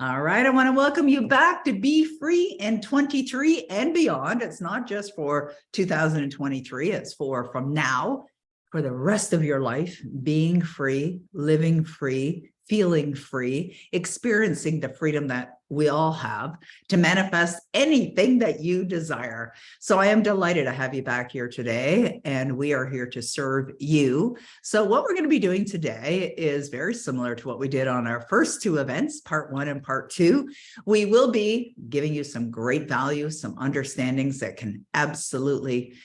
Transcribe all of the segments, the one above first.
All right, I want to welcome you back to Be Free in 23 and beyond. It's not just for 2023, it's for from now, for the rest of your life, being free, living free, feeling free, experiencing the freedom that we all have to manifest anything that you desire. So I am delighted to have you back here today, and we are here to serve you. So what we're going to be doing today is very similar to what we did on our first two events, part 1 and part 2. We will be giving you some great value, some understandings that can absolutely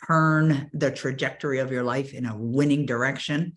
turn the trajectory of your life in a winning direction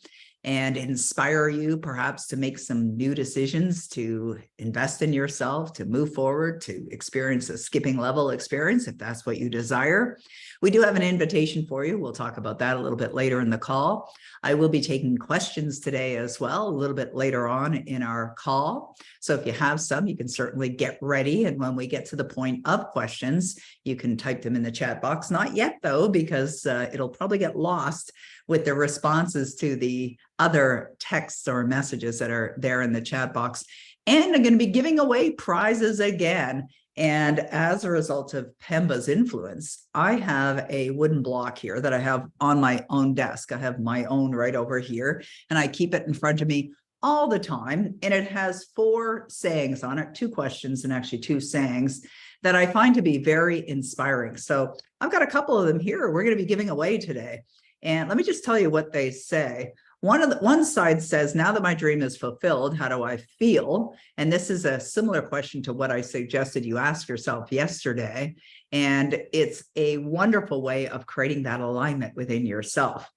and inspire you perhaps to make some new decisions, to invest in yourself, to move forward, to experience a skipping level experience if that's what you desire. We do have an invitation for you. We'll talk about that a little bit later in the call. I will be taking questions today as well, a little bit later on in our call. So if you have some, you can certainly get ready. And when we get to the point of questions, you can type them in the chat box. Not yet, though, because it'll probably get lost with the responses to the other texts or messages that are there in the chat box. And I'm going to be giving away prizes again. And as a result of Pemba's influence, I have a wooden block here that I have on my own desk. I have my own right over here, and I keep it in front of me all the time. And it has 4 sayings on it, 2 questions and actually 2 sayings that I find to be very inspiring. So I've got a couple of them here we're going to be giving away today. And let me just tell you what they say. One side says, now that my dream is fulfilled, how do I feel? And this is a similar question to what I suggested you ask yourself yesterday. And it's a wonderful way of creating that alignment within yourself.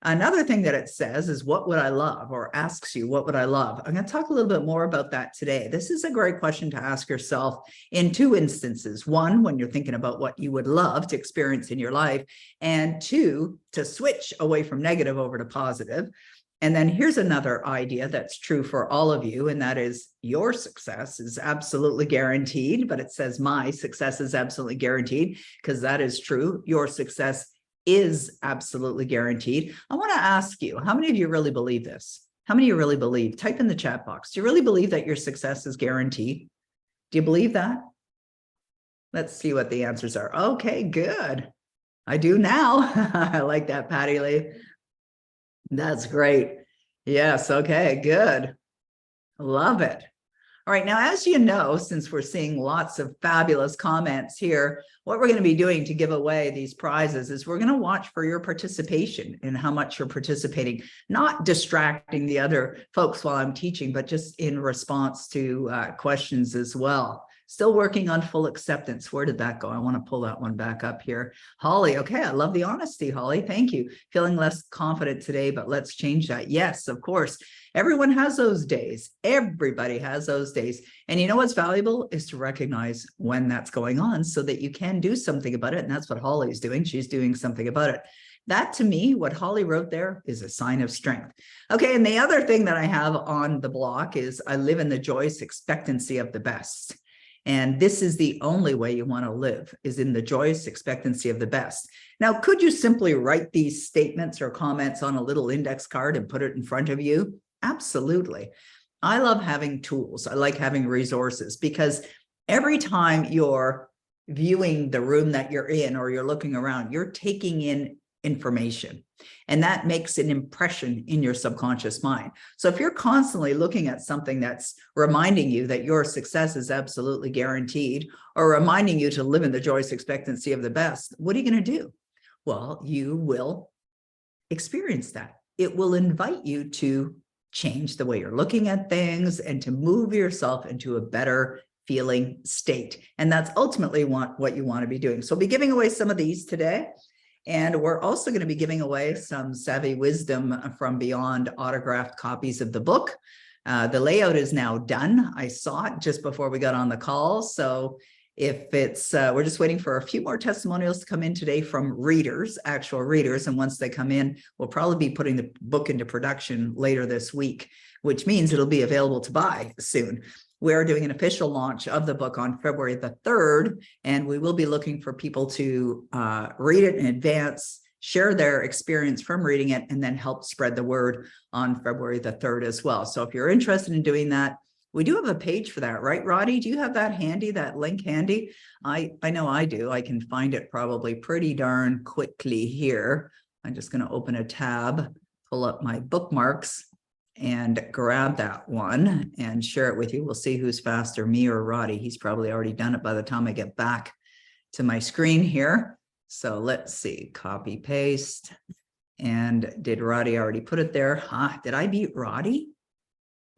Another thing that it says is, what would I love? Or asks you, what would I love? I'm going to talk a little bit more about that today. This is a great question to ask yourself in 2 instances. 1, when you're thinking about what you would love to experience in your life. And 2, to switch away from negative over to positive. And then here's another idea that's true for all of you, and that is your success is absolutely guaranteed. But it says my success is absolutely guaranteed, because that is true. Your success is absolutely guaranteed. I want to ask you, how many of you really believe this? How many of you really believe? Type in the chat box. Do you really believe that your success is guaranteed? Do you believe that? Let's see what the answers are. Okay, good. I do now. I like that, Patty Lee. That's great. Yes, okay, good. Love it. All right, now, as you know, since we're seeing lots of fabulous comments here, what we're going to be doing to give away these prizes is we're going to watch for your participation and how much you're participating, not distracting the other folks while I'm teaching, but just in response to questions as well. Still working on full acceptance. Where did that go? I want to pull that one back up here. Holly, okay, I love the honesty, Holly. Thank you. Feeling less confident today, but let's change that. Yes, of course. Everyone has those days. Everybody has those days. And you know what's valuable is to recognize when that's going on so that you can do something about it. And that's what Holly's doing. She's doing something about it. That, to me, what Holly wrote there is a sign of strength. Okay, and the other thing that I have on the block is I live in the joyous expectancy of the best. And this is the only way you want to live, is in the joyous expectancy of the best. Now, could you simply write these statements or comments on a little index card and put it in front of you? Absolutely. I love having tools. I like having resources, because every time you're viewing the room that you're in or you're looking around, you're taking in information, and that makes an impression in your subconscious mind. So if you're constantly looking at something that's reminding you that your success is absolutely guaranteed, or reminding you to live in the joyous expectancy of the best, what are you going to do? Well, you will experience that. It will invite you to change the way you're looking at things and to move yourself into a better feeling state. And that's ultimately what you want to be doing. So I'll be giving away some of these today. And we're also going to be giving away some Savvy Wisdom from Beyond autographed copies of the book. The layout is now done. I saw it just before we got on the call. So if it's, we're just waiting for a few more testimonials to come in today from readers, actual readers. And once they come in, we'll probably be putting the book into production later this week, which means it'll be available to buy soon. We're doing an official launch of the book on February the 3rd, and we will be looking for people to read it in advance, share their experience from reading it, and then help spread the word on February the 3rd as well. So if you're interested in doing that, We do have a page for that, right, Roddy? Do you have that handy, that link handy? I know I do. I can find it probably pretty darn quickly here. I'm just going to open a tab, pull up my bookmarks, and grab that one and share it with you. We'll see who's faster, me or Roddy. He's probably already done it by the time I get back to my screen here. So let's see, copy, paste. And did Roddy already put it there? Huh? Did I beat Roddy?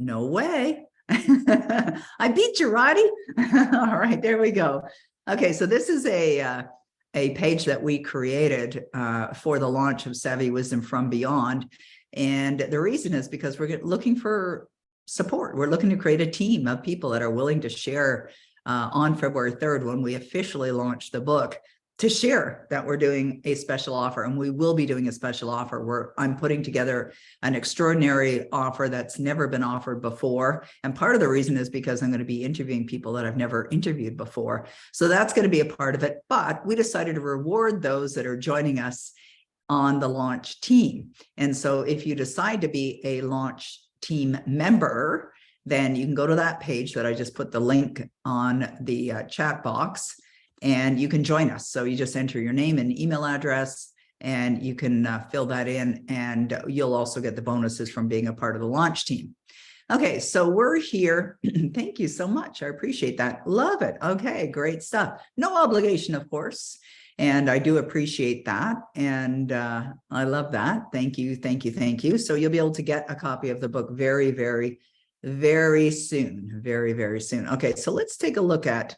No way. I beat you, Roddy. All right, there we go. Okay, so this is a page that we created for the launch of Savvy Wisdom from Beyond. And the reason is because we're looking for support. We're looking to create a team of people that are willing to share on February 3rd, when we officially launch the book, to share that we're doing a special offer. And we will be doing a special offer where I'm putting together an extraordinary offer that's never been offered before. And part of the reason is because I'm going to be interviewing people that I've never interviewed before. So that's going to be a part of it. But we decided to reward those that are joining us on the launch team. And so if you decide to be a launch team member, then you can go to that page that I just put the link on the chat box, and you can join us. So you just enter your name and email address, and you can fill that in, and you'll also get the bonuses from being a part of the launch team. Okay, so we're here. Thank you so much. I appreciate that. Love it. Okay, great stuff. No obligation, of course. And I do appreciate that. And I love that. Thank you, thank you, thank you. So you'll be able to get a copy of the book very, very, very soon. Very, very soon. Okay, so let's take a look at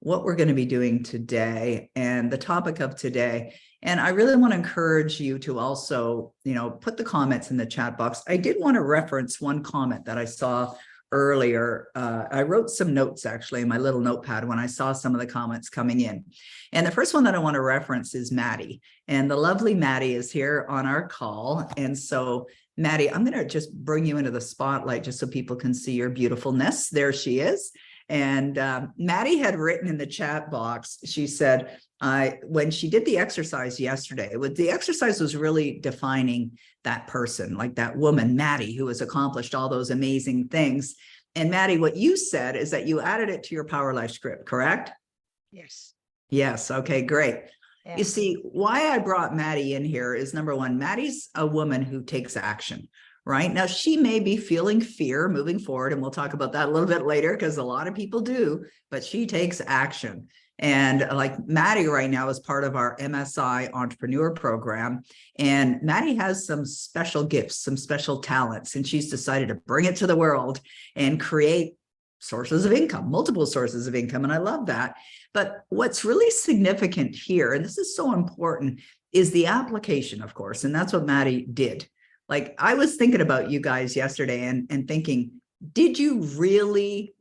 what we're going to be doing today and the topic of today. And I really want to encourage you to also, put the comments in the chat box. I did want to reference one comment that I saw earlier. I wrote some notes actually in my little notepad when I saw some of the comments coming in. And the first one that I want to reference is Maddie. And the lovely Maddie is here on our call. And so Maddie, I'm going to just bring you into the spotlight just so people can see your beautifulness. There she is. And Maddie had written in the chat box, she said, when she did the exercise yesterday, the exercise was really defining that person, like that woman, Maddie, who has accomplished all those amazing things. And Maddie, what you said is that you added it to your Power Life script, correct? Yes. Yes. Okay, great. Yeah. You see, why I brought Maddie in here is, number one, Maddie's a woman who takes action. Right now, she may be feeling fear moving forward, and we'll talk about that a little bit later because a lot of people do, but she takes action. And like Maddie right now is part of our MSI entrepreneur program, and Maddie has some special gifts, some special talents, and she's decided to bring it to the world and create sources of income, multiple sources of income. And I love that. But what's really significant here, and this is so important, is the application, of course. And that's what Maddie did. Like I was thinking about you guys yesterday and thinking, did you really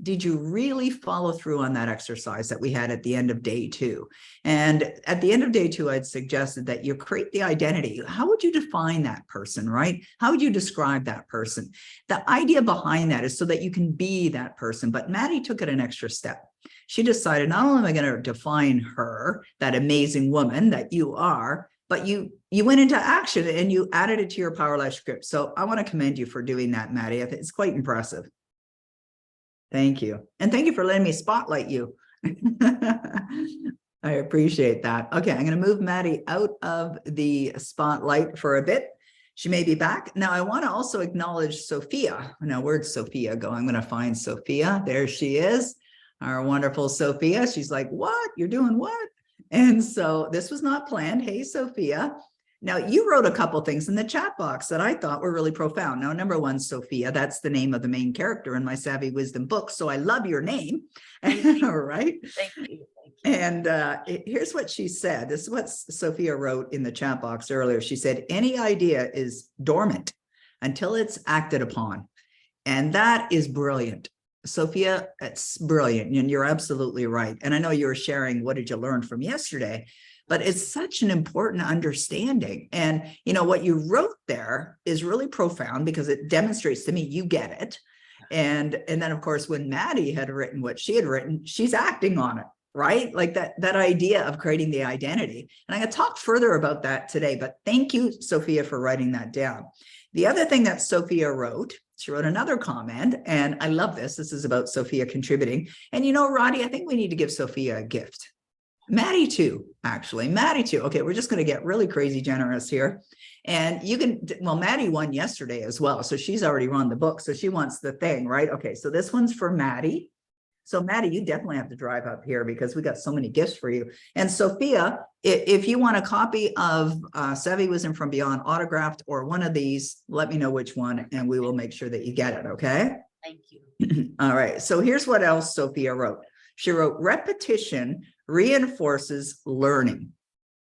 follow through on that exercise that we had at the end of day 2? And at the end of day 2, I'd suggested that you create the identity. How would you define that person, right? How would you describe that person? The idea behind that is so that you can be that person. But Maddie took it an extra step. She decided, not only am I going to define her, that amazing woman that you are, but you went into action and you added it to your Power Life script. So I want to commend you for doing that, Maddie. I think it's quite impressive. Thank you. And thank you for letting me spotlight you. I appreciate that. Okay, I'm going to move Maddie out of the spotlight for a bit. She may be back. Now, I want to also acknowledge Sophia. Now, where'd Sophia go? I'm going to find Sophia. There she is, our wonderful Sophia. She's like, what? You're doing what? And so this was not planned. Hey, Sophia. Now, you wrote a couple things in the chat box that I thought were really profound. Now, number one, Sophia, that's the name of the main character in my Savvy Wisdom book. So I love your name. All right. Thank you. And here's what she said. This is what Sophia wrote in the chat box earlier. She said, any idea is dormant until it's acted upon. And that is brilliant. Sophia, it's brilliant. And you're absolutely right. And I know you were sharing, what did you learn from yesterday? But it's such an important understanding. And, what you wrote there is really profound because it demonstrates to me you get it. And then, of course, when Maddie had written what she had written, she's acting on it, right? Like that idea of creating the identity. And I'm going to talk further about that today. But thank you, Sophia, for writing that down. The other thing that Sophia wrote she wrote another comment, and I love this. This is about Sophia contributing. And you know, Roddy, I think we need to give Sophia a gift. Maddie too, actually. Maddie too. Okay, we're just going to get really crazy generous here. And you can, well, Maddie won yesterday as well. So she's already run the book. So she wants the thing, right? Okay, so this one's for Maddie. So Maddie, you definitely have to drive up here because we got so many gifts for you. And Sophia, if you want a copy of Savvy Wisdom from Beyond autographed or one of these, let me know which one and we will make sure that you get it, okay? Thank you. All right, so here's what else Sophia wrote. She wrote, repetition reinforces learning.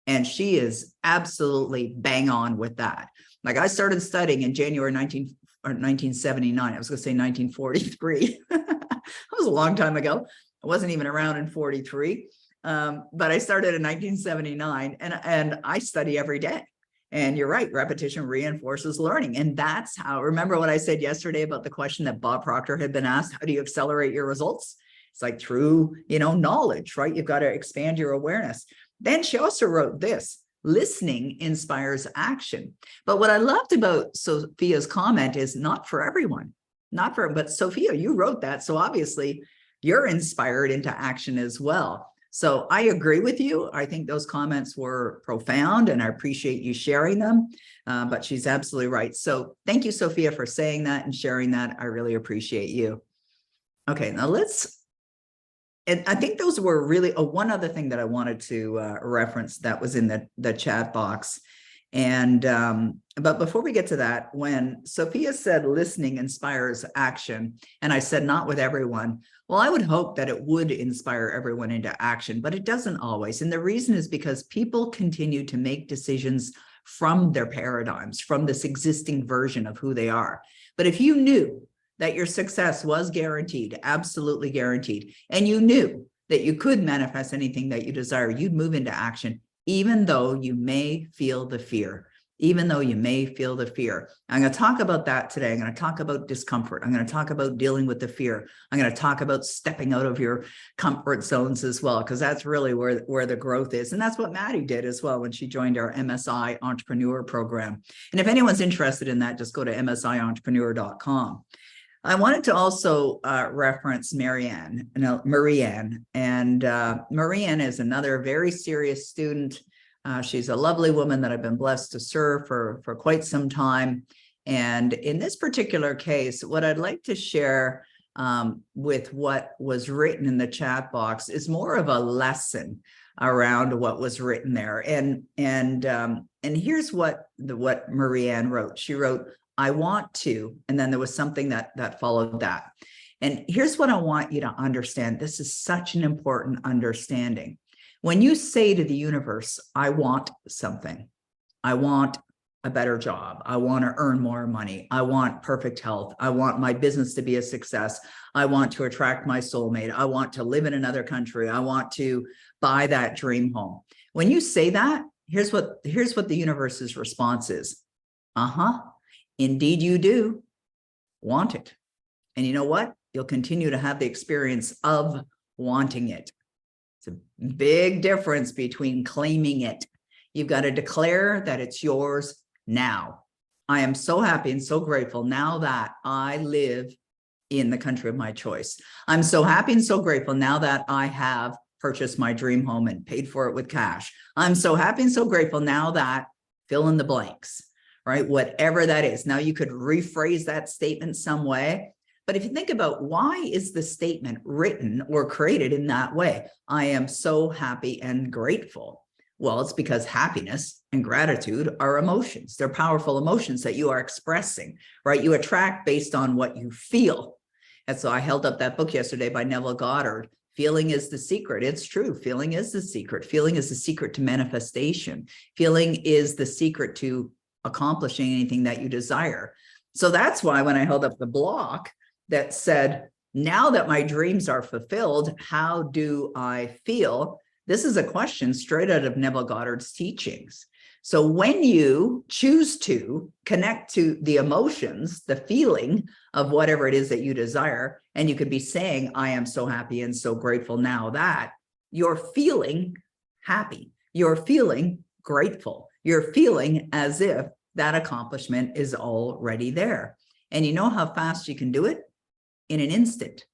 And she is absolutely bang on with that. Like I started studying in January 1979. I was going to say 1943. That was a long time ago. I wasn't even around in 43. But I started in 1979 and I study every day. And you're right, repetition reinforces learning. And that's how, remember what I said yesterday about the question that Bob Proctor had been asked, how do you accelerate your results? It's like through, knowledge, right? You've got to expand your awareness. Then she also wrote this, listening inspires action. But what I loved about Sophia's comment is not for everyone, but Sophia, you wrote that. So obviously you're inspired into action as well. So I agree with you. I think those comments were profound and I appreciate you sharing them, but she's absolutely right. So thank you, Sophia, for saying that and sharing that. I really appreciate you. Okay, now and I think those were really one other thing that I wanted to reference that was in the chat box. And but before we get to that, when Sophia said listening inspires action, and I said not with everyone, well, I would hope that it would inspire everyone into action, but it doesn't always. And the reason is because people continue to make decisions from their paradigms, from this existing version of who they are. But if you knew that your success was guaranteed, absolutely guaranteed, and you knew that you could manifest anything that you desire, you'd move into action, even though you may feel the fear, I'm going to talk about that today. I'm going to talk about discomfort. I'm going to talk about dealing with the fear. I'm going to talk about stepping out of your comfort zones as well, because that's really where the growth is. And that's what Maddie did as well when she joined our MSI Entrepreneur Program. And if anyone's interested in that, just go to msientrepreneur.com. I wanted to also reference Marianne, and Marianne is another very serious student. She's a lovely woman that I've been blessed to serve for quite some time. And in this particular case, what I'd like to share with what was written in the chat box is more of a lesson around what was written there. And here's what Marianne wrote. She wrote, I want to, and then there was something that followed that. And here's what I want you to understand. This is such an important understanding. When you say to the universe, I want something, I want a better job, I want to earn more money, I want perfect health, I want my business to be a success, I want to attract my soulmate, I want to live in another country, I want to buy that dream home. When you say that, here's what the universe's response is. Indeed you do want it. And you know what? You'll continue to have the experience of wanting it. It's a big difference between claiming it. You've got to declare that it's yours now. I am so happy and so grateful now that I live in the country of my choice. I'm so happy and so grateful now that I have purchased my dream home and paid for it with cash. I'm so happy and so grateful now that fill in the blanks. Right? Whatever that is. Now you could rephrase that statement some way, but if you think about why is the statement written or created in that way? I am so happy and grateful. Well, it's because happiness and gratitude are emotions. They're powerful emotions that you are expressing, right? You attract based on what you feel. And so I held up that book yesterday by Neville Goddard. Feeling is the secret. It's true. Feeling is the secret. Feeling is the secret to manifestation. Feeling is the secret to accomplishing anything that you desire. So that's why when I held up the block that said, now that my dreams are fulfilled, how do I feel? This is a question straight out of Neville Goddard's teachings. So when you choose to connect to the emotions, the feeling of whatever it is that you desire, and you could be saying, I am so happy and so grateful now that you're feeling happy, you're feeling grateful. You're feeling as if that accomplishment is already there. And you know how fast you can do it? In an instant.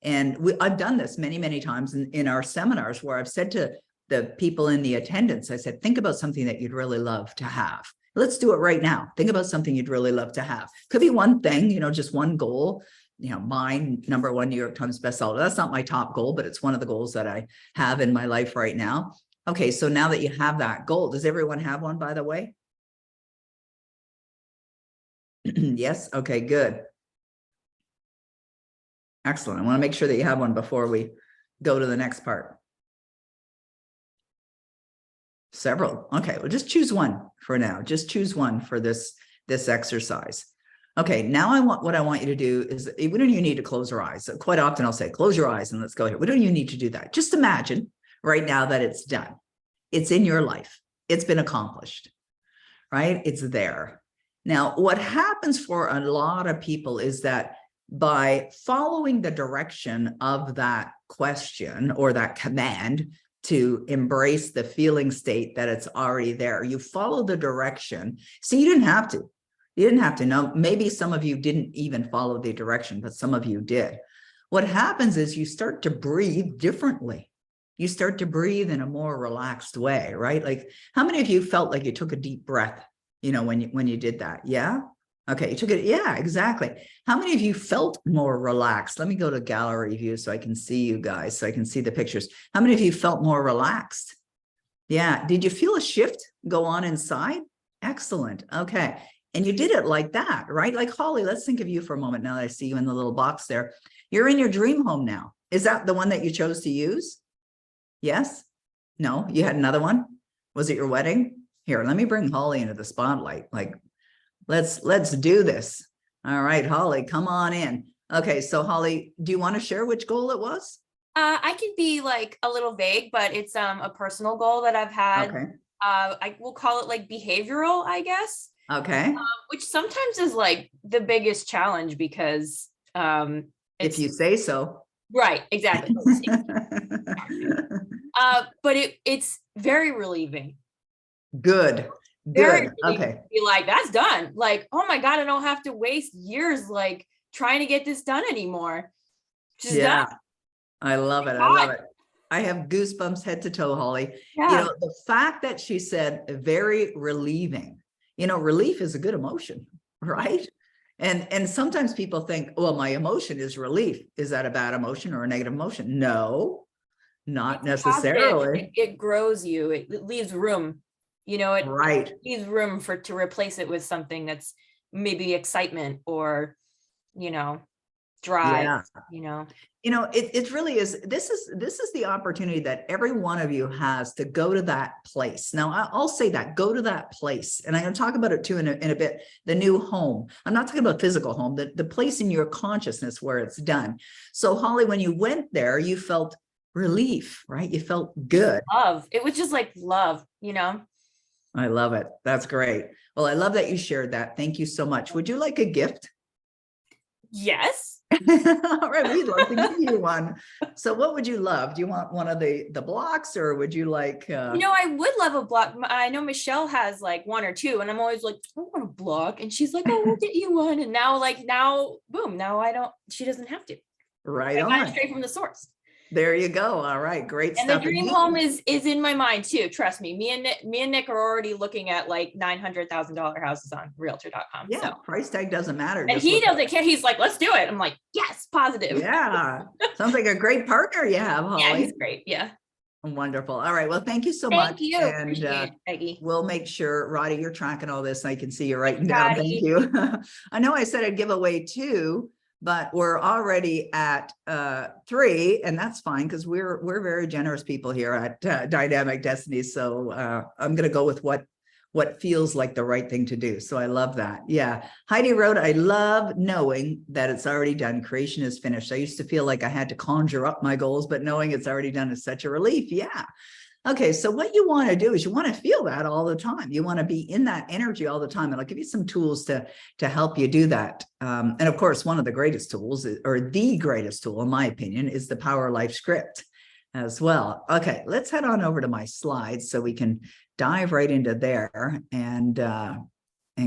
And I've done this many, many times in our seminars where I've said to the people in the attendance, I said, think about something that you'd really love to have. Let's do it right now. Think about something you'd really love to have. Could be one thing, just one goal. Mine, #1 New York Times bestseller. That's not my top goal, but it's one of the goals that I have in my life right now. Okay, so now that you have that goal, does everyone have one, by the way? Yes? Okay, good. Excellent. I want to make sure that you have one before we go to the next part. Several. Okay, well, just choose one for now. Just choose one for this exercise. Okay, now what I want you to do is, we don't even need to close your eyes. So quite often I'll say, close your eyes and let's go here. We don't even need to do that. Just imagine right now that it's done. It's in your life. It's been accomplished, right? It's there. Now, what happens for a lot of people is that by following the direction of that question or that command to embrace the feeling state that it's already there, you follow the direction. So you didn't have to. You didn't have to know. Maybe some of you didn't even follow the direction, but some of you did. What happens is you start to breathe differently. You start to breathe in a more relaxed way, right? Like, how many of you felt like you took a deep breath, when you did that? Yeah. Okay, you took it. Yeah, exactly. How many of you felt more relaxed? Let me go to gallery view so I can see you guys, so I can see the pictures. How many of you felt more relaxed? Yeah. Did you feel a shift go on inside? Excellent. Okay. And you did it like that, right? Like, Holly, let's think of you for a moment now that I see you in the little box there. You're in your dream home now. Is that the one that you chose to use? Yes? No? You had another one? Was it your wedding? Here, let me bring Holly into the spotlight. Like, let's do this. All right, Holly, come on in. Okay, so Holly, do you want to share which goal it was? I can be like a little vague, but it's a personal goal that I've had. Okay. I will call it like behavioral, I guess. Okay. Which sometimes is like the biggest challenge because if you say so. Right, exactly. But it's very relieving. Good. Good. Okay. Be like, that's done. Like, oh my God, I don't have to waste years like trying to get this done anymore. Just yeah. done. I love it. I love it. I have goosebumps head to toe, Holly. Yeah. The fact that she said very relieving, relief is a good emotion, right? And sometimes people think, well, my emotion is relief. Is that a bad emotion or a negative emotion? No, not necessarily. It grows you. It leaves room. It leaves room to replace it with something that's maybe excitement or, drive, it really is. This is the opportunity that every one of you has to go to that place. Now, I'll say that, go to that place. And I'm going to talk about it too in a bit, the new home. I'm not talking about physical home, the place in your consciousness where it's done. So Holly, when you went there, you felt relief, right? You felt good. Love. It was just like love, I love it. That's great. Well, I love that you shared that. Thank you so much. Would you like a gift? Yes. All right, we'd love to give you one. So what would you love? Do you want one of the blocks, or would you like I would love a block. I know Michelle has like one or two, and I'm always like, I want a block, and she's like, oh, we'll get you one. And now boom, now she doesn't have to. Right. I got it straight from the source. There you go. All right, great stuff. And the dream home is in my mind too. Trust me. Me and Nick are already looking at like $900,000 houses on realtor.com. Yeah, so price tag doesn't matter. And he doesn't care. He's like, let's do it. I'm like, yes, positive. Yeah. Sounds like a great partner you have, Holly. Yeah, he's great. Yeah. Wonderful. All right. Well, thank you so much. Thank you. And appreciate it, Peggy. We'll make sure, Roddy, you're tracking all this. I can see you writing down. Thank you. I know I said I'd give away 2. But we're already at 3, and that's fine because we're very generous people here at Dynamic Destiny. So I'm going to go with what feels like the right thing to do. So I love that. Yeah. Heidi wrote, I love knowing that it's already done. Creation is finished. I used to feel like I had to conjure up my goals, but knowing it's already done is such a relief. Yeah. Okay, so what you want to do is you want to feel that all the time. You want to be in that energy all the time. And I'll give you some tools to help you do that. And of course, one of the greatest tools, or the greatest tool, in my opinion, is the Power Life Script as well. Okay, let's head on over to my slides so we can dive right into there and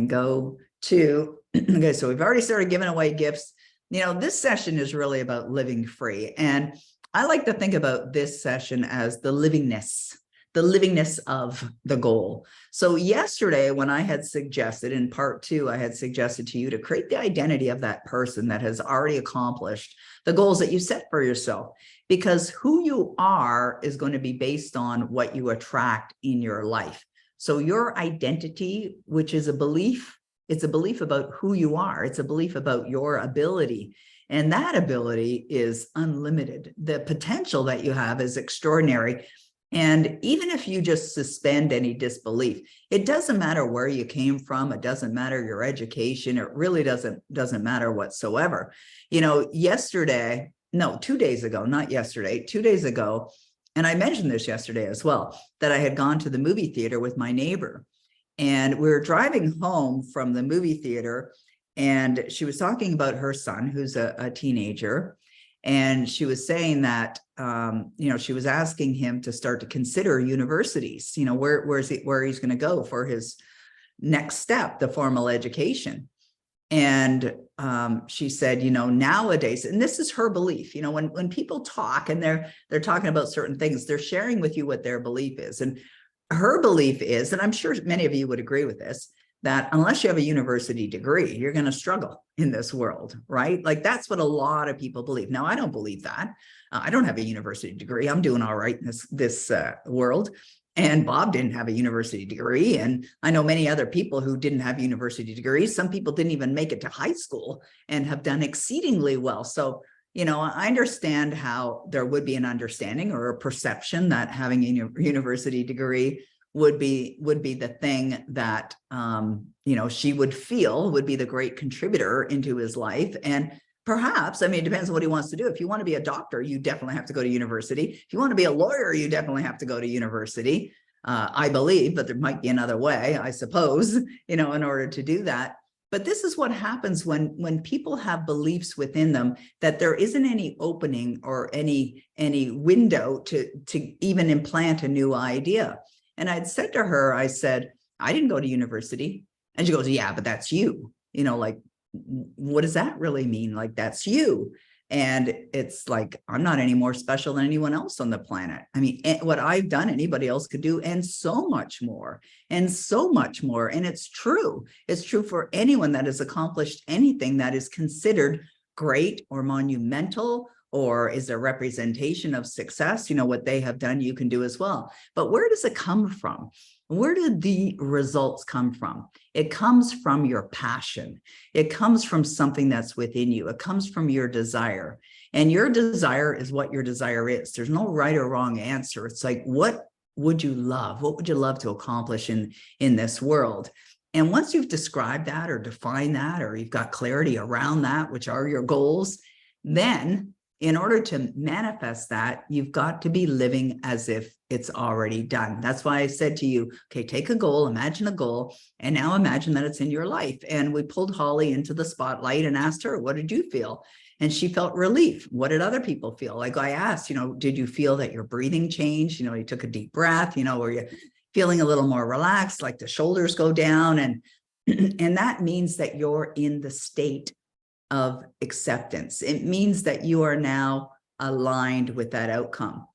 go to Okay, so we've already started giving away gifts. This session is really about living free. And I like to think about this session as the livingness of the goal. So yesterday, when I had suggested in part 2, I had suggested to you to create the identity of that person that has already accomplished the goals that you set for yourself, because who you are is going to be based on what you attract in your life. So your identity, which is a belief, it's a belief about who you are. It's a belief about your ability. And that ability is unlimited. The potential that you have is extraordinary. And even if you just suspend any disbelief, it doesn't matter where you came from. It doesn't matter your education. It really doesn't matter whatsoever. 2 days ago, not yesterday, 2 days ago, and I mentioned this yesterday as well, that I had gone to the movie theater with my neighbor. And we were driving home from the movie theater, and she was talking about her son, who's a teenager. And she was saying that, she was asking him to start to consider universities, where he's going to go for his next step, the formal education. And she said, nowadays, and this is her belief, when people talk and they're talking about certain things, they're sharing with you what their belief is. And her belief is, and I'm sure many of you would agree with this, that unless you have a university degree, you're going to struggle in this world, right? Like that's what a lot of people believe. Now, I don't believe that. I don't have a university degree. I'm doing all right in this world. And Bob didn't have a university degree. And I know many other people who didn't have university degrees. Some people didn't even make it to high school and have done exceedingly well. So, I understand how there would be an understanding or a perception that having a university degree would be the thing that, she would feel would be the great contributor into his life. And perhaps, it depends on what he wants to do. If you want to be a doctor, you definitely have to go to university. If you want to be a lawyer, you definitely have to go to university. I believe, but there might be another way, I suppose, in order to do that. But this is what happens when people have beliefs within them that there isn't any opening or any window to even implant a new idea. And I'd said to her, I said, I didn't go to university. And she goes, yeah, but that's you. Like, what does that really mean? Like, that's you. And it's like, I'm not any more special than anyone else on the planet. What I've done, anybody else could do, and so much more, and so much more. And it's true. It's true for anyone that has accomplished anything that is considered great or monumental or is a representation of success. What they have done, you can do as well. But where does it come from? Where do the results come from? It comes from your passion. It comes from something that's within you. It comes from your desire. And your desire is what your desire is. There's no right or wrong answer. It's like, what would you love? What would you love to accomplish in this world? And once you've described that or defined that, or you've got clarity around that, which are your goals, then in order to manifest that, you've got to be living as if it's already done. That's why I said to you, okay, take a goal, imagine a goal, and now imagine that it's in your life. And we pulled Holly into the spotlight and asked her, what did you feel? And she felt relief. What did other people feel? Like I asked, did you feel that your breathing changed? You took a deep breath, were you feeling a little more relaxed, like the shoulders go down? And that means that you're in the state of acceptance. It means that you are now aligned with that outcome.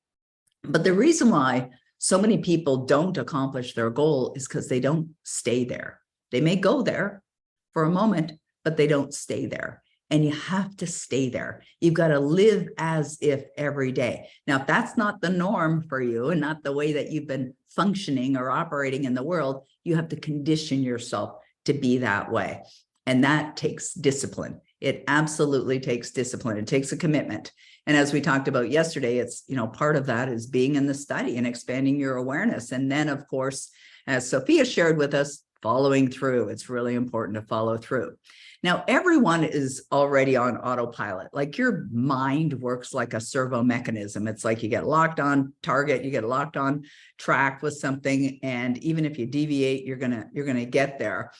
But the reason why so many people don't accomplish their goal is because they don't stay there. They may go there for a moment, but they don't stay there. And you have to stay there. You've got to live as if every day. Now, if that's not the norm for you and not the way that you've been functioning or operating in the world, you have to condition yourself to be that way. And that takes discipline. It absolutely takes discipline. It takes a commitment. And as we talked about yesterday, it's, part of that is being in the study and expanding your awareness. And then, of course, as Sophia shared with us, following through. It's really important to follow through. Now, everyone is already on autopilot. Like your mind works like a servo mechanism. It's like you get locked on target, you get locked on track with something. And even if you deviate, you're gonna get there.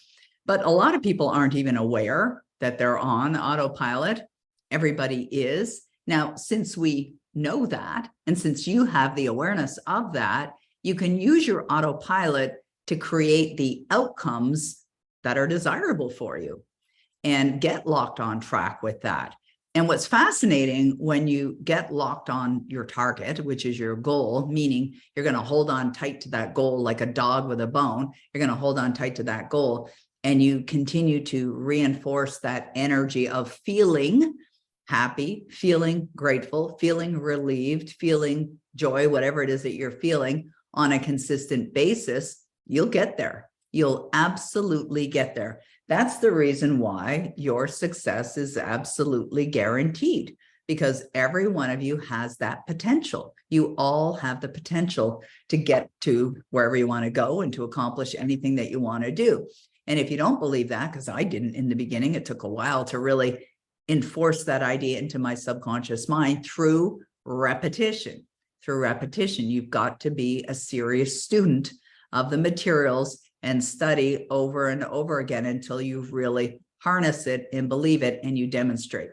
But a lot of people aren't even aware that they're on autopilot. Everybody is. Now, since we know that, and since you have the awareness of that, you can use your autopilot to create the outcomes that are desirable for you. and get locked on track with that. And what's fascinating when you get locked on your target, which is your goal, meaning you're going to hold on tight to that goal like a dog with a bone, you're going to hold on tight to that goal, and you continue to reinforce that energy of feeling happy, feeling grateful, feeling relieved, feeling joy, whatever it is that you're feeling on a consistent basis, you'll get there. You'll absolutely get there. That's the reason why your success is absolutely guaranteed, because every one of you has that potential. You all have the potential to get to wherever you want to go and to accomplish anything that you want to do. And if you don't believe that, because I didn't in the beginning, it took a while to really enforce that idea into my subconscious mind through repetition. Through repetition, you've got to be a serious student of the materials and study over and over again until you really harness it and believe it and you demonstrate.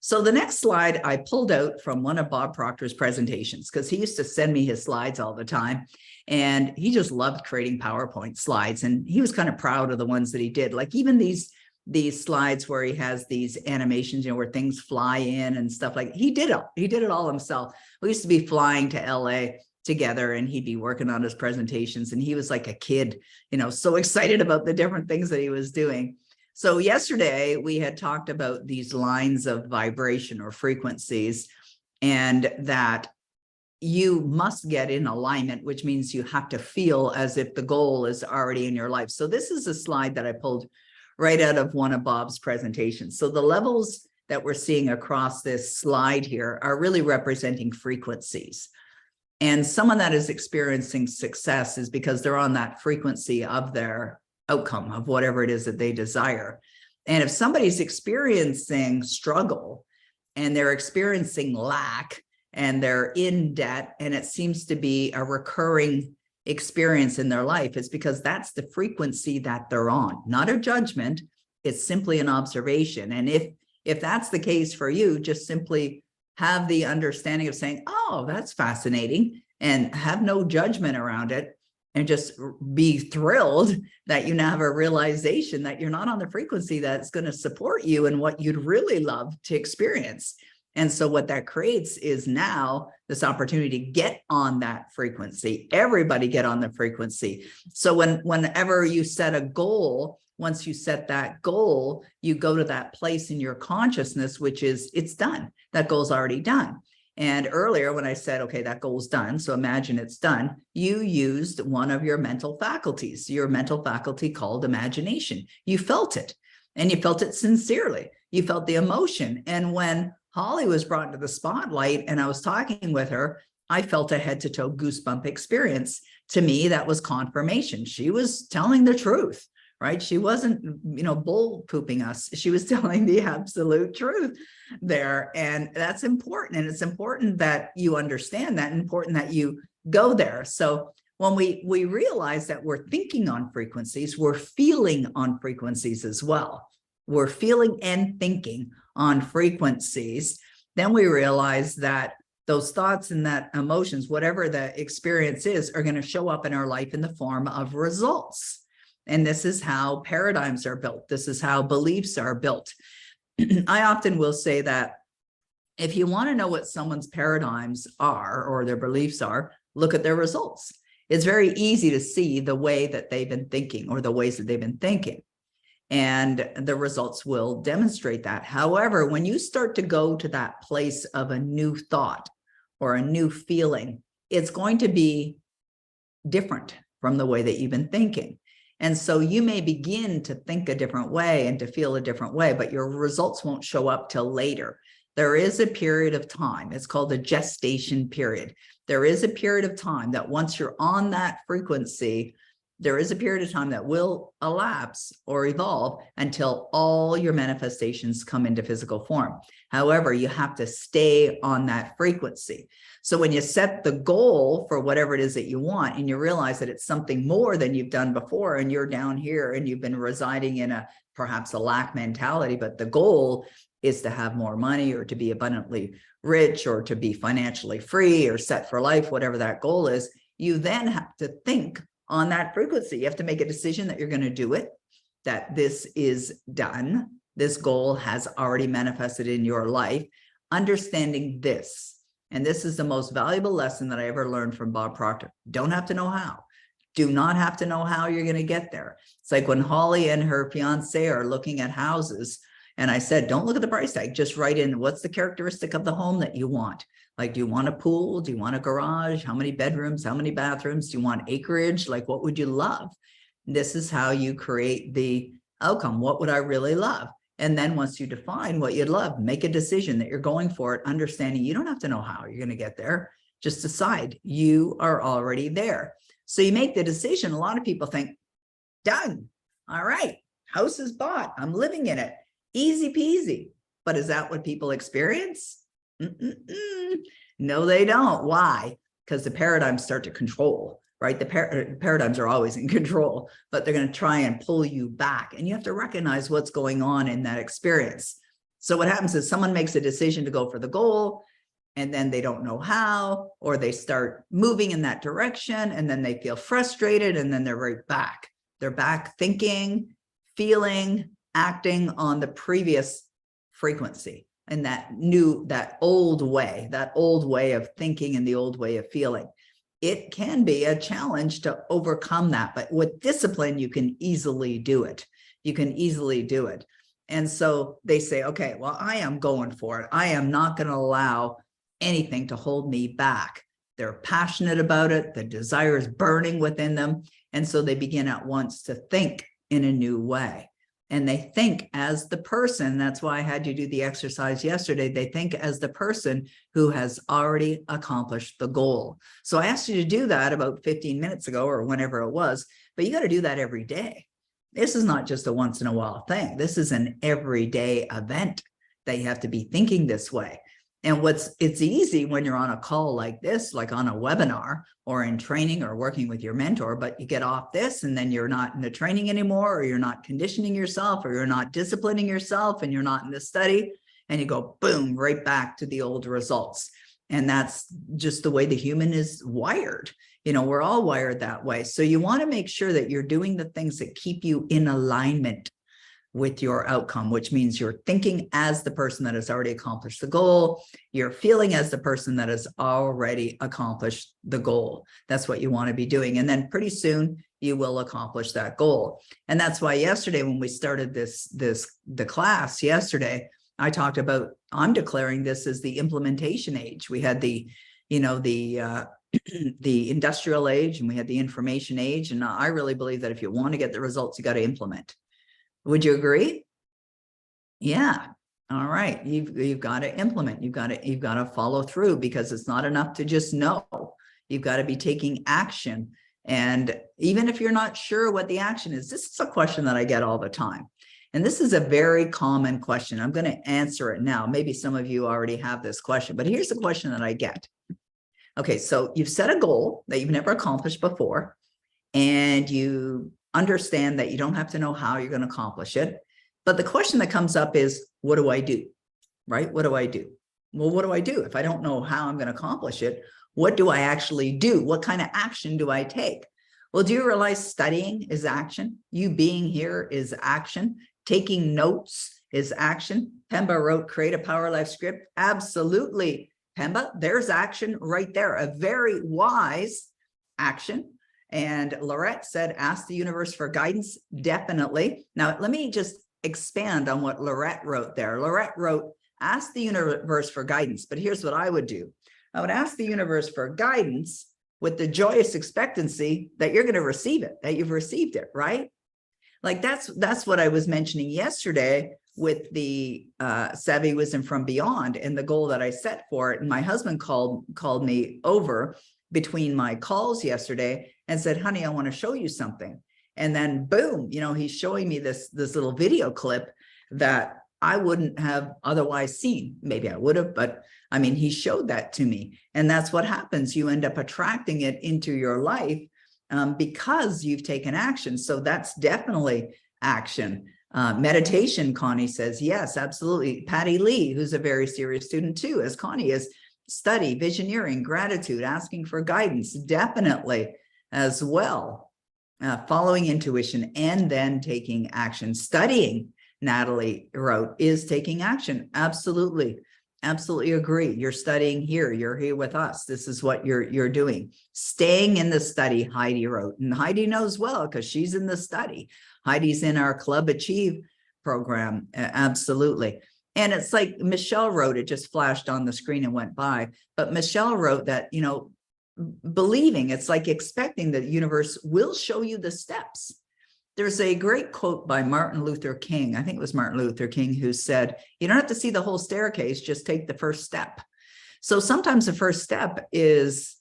So the next slide I pulled out from one of Bob Proctor's presentations, because he used to send me his slides all the time. And he just loved creating PowerPoint slides. And he was kind of proud of the ones that he did. Like even these slides where he has these animations, you know, where things fly in and stuff like he did it all himself. We used to be flying to LA together and he'd be working on his presentations. And he was like a kid, you know, so excited about the different things that he was doing. So yesterday we had talked about these lines of vibration or frequencies, and that you must get in alignment, which means you have to feel as if the goal is already in your life. So this is a slide that I pulled right out of one of Bob's presentations. So the levels that we're seeing across this slide here are really representing frequencies. And someone that is experiencing success is because they're on that frequency of their outcome of whatever it is that they desire. And if somebody's experiencing struggle and they're experiencing lack and they're in debt and it seems to be a recurring experience in their life, it's because that's the frequency that they're on, not a judgment. It's simply an observation. And if that's the case for you, just simply have the understanding of saying, oh, that's fascinating, and have no judgment around it, and just be thrilled that you now have a realization that you're not on the frequency that's going to support you and what you'd really love to experience. And so what that creates is now this opportunity to get on that frequency. Everybody get on the frequency. So whenever you set a goal, once you set that goal, you go to that place in your consciousness, which is it's done. That goal's already done. And earlier when I said, okay, that goal's done, so imagine it's done, you used one of your mental faculties, your mental faculty called imagination. You felt it, and you felt it sincerely. You felt the emotion. And when Holly was brought into the spotlight and I was talking with her, I felt a head to toe goosebump experience. To me, that was confirmation. She was telling the truth, right? She wasn't, bull pooping us. She was telling the absolute truth there. And that's important. And it's important that you understand that, and important that you go there. So when we realize that we're thinking on frequencies, we're feeling on frequencies as well. We're feeling and thinking on frequencies. Then we realize that those thoughts and that emotions, whatever the experience is, are going to show up in our life in the form of results. And this is how paradigms are built. This is how beliefs are built. I often will say that if you want to know what someone's paradigms are or their beliefs are, look at their results. It's very easy to see the way that they've been thinking or the ways that they've been thinking. And the results will demonstrate that. However, when you start to go to that place of a new thought or a new feeling, it's going to be different from the way that you've been thinking. And so you may begin to think a different way and to feel a different way, but your results won't show up till later. There is a period of time. It's called the gestation period. There is a period of time that once you're on that frequency, there is a period of time that will elapse or evolve until all your manifestations come into physical form. However, you have to stay on that frequency. So when you set the goal for whatever it is that you want, and you realize that it's something more than you've done before, and you're down here and you've been residing in perhaps a lack mentality, but the goal is to have more money or to be abundantly rich or to be financially free or set for life, whatever that goal is, you then have to think on that frequency. You have to make a decision that you're going to do it, that this is done, this goal has already manifested in your life. Understanding this, and this is the most valuable lesson that I ever learned from Bob Proctor. Don't have to know how. Do not have to know how you're going to get there. It's like when Holly and her fiance are looking at houses, and I said, don't look at the price tag, just write in what's the characteristic of the home that you want. Like, do you want a pool? Do you want a garage? How many bedrooms? How many bathrooms? Do you want acreage? Like, what would you love? This is how you create the outcome. What would I really love? And then once you define what you'd love, make a decision that you're going for it, understanding you don't have to know how you're going to get there. Just decide you are already there. So you make the decision. A lot of people think, done. All right, house is bought. I'm living in it. Easy peasy. But is that what people experience? No, they don't. Why? Because the paradigms start to control, right? The paradigms are always in control, but they're going to try and pull you back. And you have to recognize what's going on in that experience. So what happens is someone makes a decision to go for the goal, and then they don't know how, or they start moving in that direction, and then they feel frustrated, and then they're right back. They're back thinking, feeling, acting on the previous frequency and that old way of thinking and the old way of feeling. It can be a challenge to overcome that, but with discipline, you can easily do it. You can easily do it. And so they say, okay, well, I am going for it. I am not going to allow anything to hold me back. They're passionate about it. The desire is burning within them. And so they begin at once to think in a new way. And they think as the person, that's why I had you do the exercise yesterday. They think as the person who has already accomplished the goal. So I asked you to do that about 15 minutes ago or whenever it was, but you got to do that every day. This is not just a once in a while thing. This is an everyday event that you have to be thinking this way. And it's easy when you're on a call like this, like on a webinar or in training or working with your mentor, but you get off this and then you're not in the training anymore, or you're not conditioning yourself, or you're not disciplining yourself, and you're not in the study, and you go boom, right back to the old results. And that's just the way the human is wired. You know, we're all wired that way. So you want to make sure that you're doing the things that keep you in alignment with your outcome, which means you're thinking as the person that has already accomplished the goal. You're feeling as the person that has already accomplished the goal. That's what you want to be doing. And then pretty soon you will accomplish that goal. And that's why yesterday, when we started the class yesterday, I talked about, I'm declaring this as the implementation age. We had the industrial age, and we had the information age. And I really believe that if you want to get the results, you got to implement. Would you agree? Yeah. All right. You've got to implement. You've got to follow through, because it's not enough to just know. You've got to be taking action. And even if you're not sure what the action is, this is a question that I get all the time. And this is a very common question. I'm going to answer it now. Maybe some of you already have this question, but here's the question that I get. Okay, so you've set a goal that you've never accomplished before, and you understand that you don't have to know how you're going to accomplish it. But the question that comes up is, what do I do? Right? What do I do? Well, what do I do? If I don't know how I'm going to accomplish it, what do I actually do? What kind of action do I take? Well, do you realize studying is action? You being here is action. Taking notes is action. Pemba wrote, create a power life script. Absolutely, Pemba. There's action right there. A very wise action. And Lorette said, ask the universe for guidance. Definitely. Now, let me just expand on what Lorette wrote there. Lorette wrote, ask the universe for guidance. But here's what I would do. I would ask the universe for guidance with the joyous expectancy that you're going to receive it, that you've received it, right? Like that's what I was mentioning yesterday with the Savvy Wisdom from Beyond and the goal that I set for it. And my husband called me over between my calls yesterday and said, honey, I want to show you something. And then boom, you know, he's showing me this little video clip that I wouldn't have otherwise seen. Maybe I would have, but I mean, he showed that to me. And that's what happens. You end up attracting it into your life because you've taken action. So that's definitely action. Meditation, Connie says, yes, absolutely. Patty Lee, who's a very serious student too, as Connie is, study, visioneering, gratitude, asking for guidance, definitely as well. Following intuition and then taking action, studying. Natalie wrote, is taking action. Absolutely. Absolutely agree. You're studying here. You're here with us. This is what you're doing. Staying in the study, Heidi wrote. And Heidi knows well because she's in the study. Heidi's in our Club Achieve program. Absolutely. And it's like Michelle wrote, it just flashed on the screen and went by. But Michelle wrote that, you know, believing, it's like expecting that the universe will show you the steps. There's a great quote by Martin Luther King. I think it was Martin Luther King who said, you don't have to see the whole staircase, just take the first step. So sometimes the first step is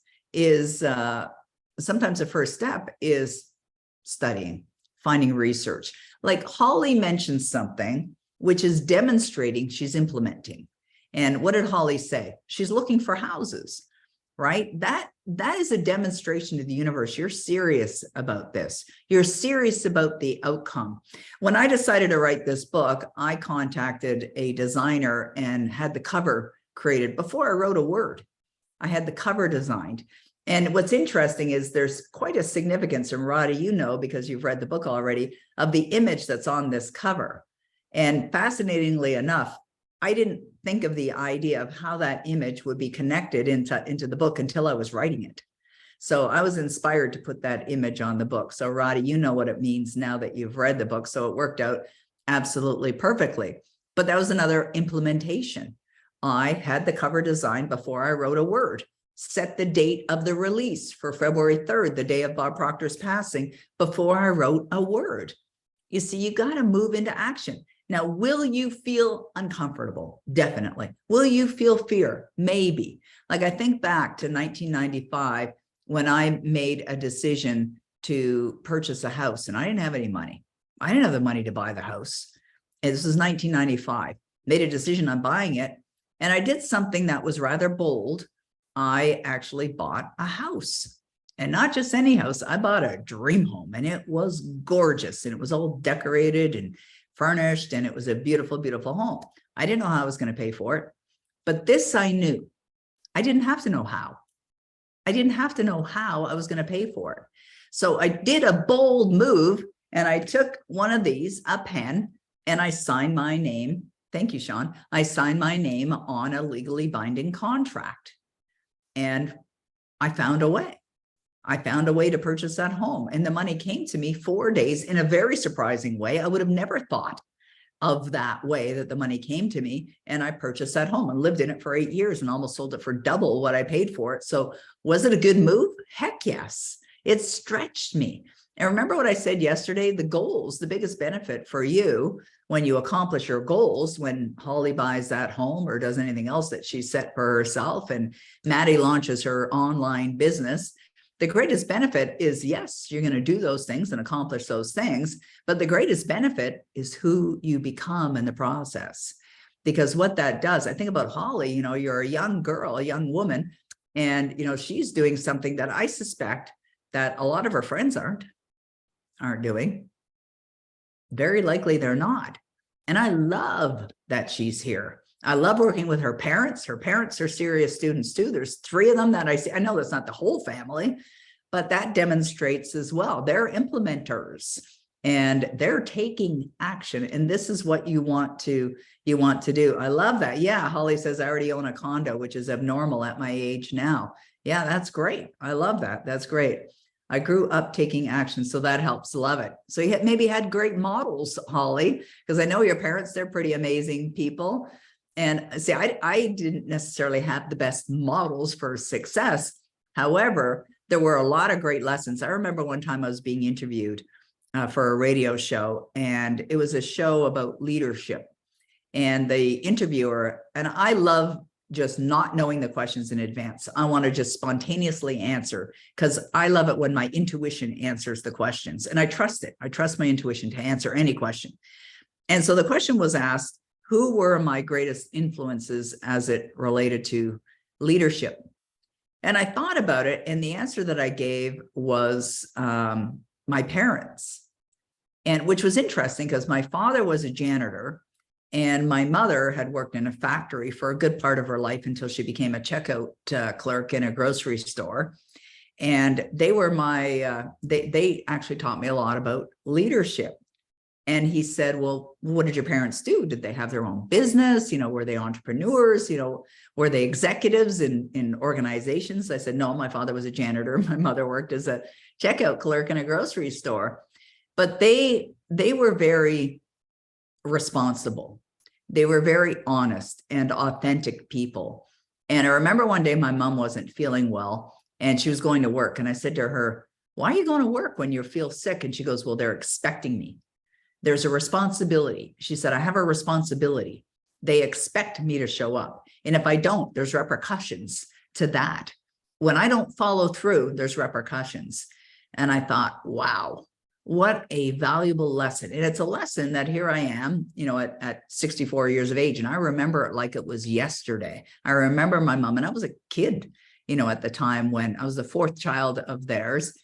studying, finding research. Like Holly mentioned something, which is demonstrating she's implementing. And what did Holly say? She's looking for houses, right? That is a demonstration to the universe. You're serious about this. You're serious about the outcome. When I decided to write this book, I contacted a designer and had the cover created before I wrote a word. I had the cover designed. And what's interesting is there's quite a significance, and Roddy, you know, because you've read the book already, of the image that's on this cover. And fascinatingly enough, I didn't think of the idea of how that image would be connected into the book until I was writing it. So I was inspired to put that image on the book. So Roddy, you know what it means now that you've read the book. So it worked out absolutely perfectly. But that was another implementation. I had the cover designed before I wrote a word, set the date of the release for February 3rd, the day of Bob Proctor's passing, before I wrote a word. You see, you got to move into action. Now, will you feel uncomfortable? Definitely. Will you feel fear? Maybe. Like I think back to 1995 when I made a decision to purchase a house and I didn't have any money. I didn't have the money to buy the house. And this was 1995. Made a decision on buying it. And I did something that was rather bold. I actually bought a house. And not just any house. I bought a dream home and it was gorgeous and it was all decorated and furnished, and it was a beautiful, beautiful home. I didn't know how I was going to pay for it, but this I knew. I didn't have to know how. I didn't have to know how I was going to pay for it. So I did a bold move, and I took one of these, a pen, and I signed my name. Thank you, Sean. I signed my name on a legally binding contract, and I found a way. I found a way to purchase that home, and the money came to me 4 days in a very surprising way. I would have never thought of that way that the money came to me, and I purchased that home and lived in it for 8 years and almost sold it for double what I paid for it. So was it a good move? Heck yes. It stretched me. And remember what I said yesterday, the goals, the biggest benefit for you when you accomplish your goals, when Holly buys that home or does anything else that she set for herself, and Maddie launches her online business, the greatest benefit is, yes, you're going to do those things and accomplish those things, but the greatest benefit is who you become in the process. Because what that does, I think about Holly, you know, you're a young girl, a young woman, and, you know, she's doing something that I suspect that a lot of her friends aren't doing. Very likely they're not. And I love that she's here. I love working with her parents. Her parents are serious students too. There's 3 of them that I see. I know that's not the whole family, but that demonstrates as well. They're implementers and they're taking action. And this is what you want to do. I love that. Yeah. Holly says, I already own a condo, which is abnormal at my age now. Yeah, that's great. I love that. That's great. I grew up taking action, so that helps. Love it. So you maybe had great models, Holly, because I know your parents, they're pretty amazing people. And see, I didn't necessarily have the best models for success. However, there were a lot of great lessons. I remember one time I was being interviewed for a radio show, and it was a show about leadership. And the interviewer, and I love just not knowing the questions in advance. I want to just spontaneously answer because I love it when my intuition answers the questions, and I trust it. I trust my intuition to answer any question. And so the question was asked, who were my greatest influences as it related to leadership? And I thought about it, and the answer that I gave was my parents, and which was interesting because my father was a janitor, and my mother had worked in a factory for a good part of her life until she became a checkout clerk in a grocery store. And they were they actually taught me a lot about leadership. And he said, well, what did your parents do? Did they have their own business? Were they entrepreneurs? Were they executives in organizations? I said, no, my father was a janitor. My mother worked as a checkout clerk in a grocery store. But they were very responsible. They were very honest and authentic people. And I remember one day my mom wasn't feeling well and she was going to work. And I said to her, why are you going to work when you feel sick? And she goes, well, they're expecting me. There's a responsibility. She said, I have a responsibility. They expect me to show up. And if I don't, there's repercussions to that. When I don't follow through, there's repercussions. And I thought, wow, what a valuable lesson. And it's a lesson that here I am, at 64 years of age. And I remember it like it was yesterday. I remember my mom, and I was a kid, at the time when I was the fourth child of theirs.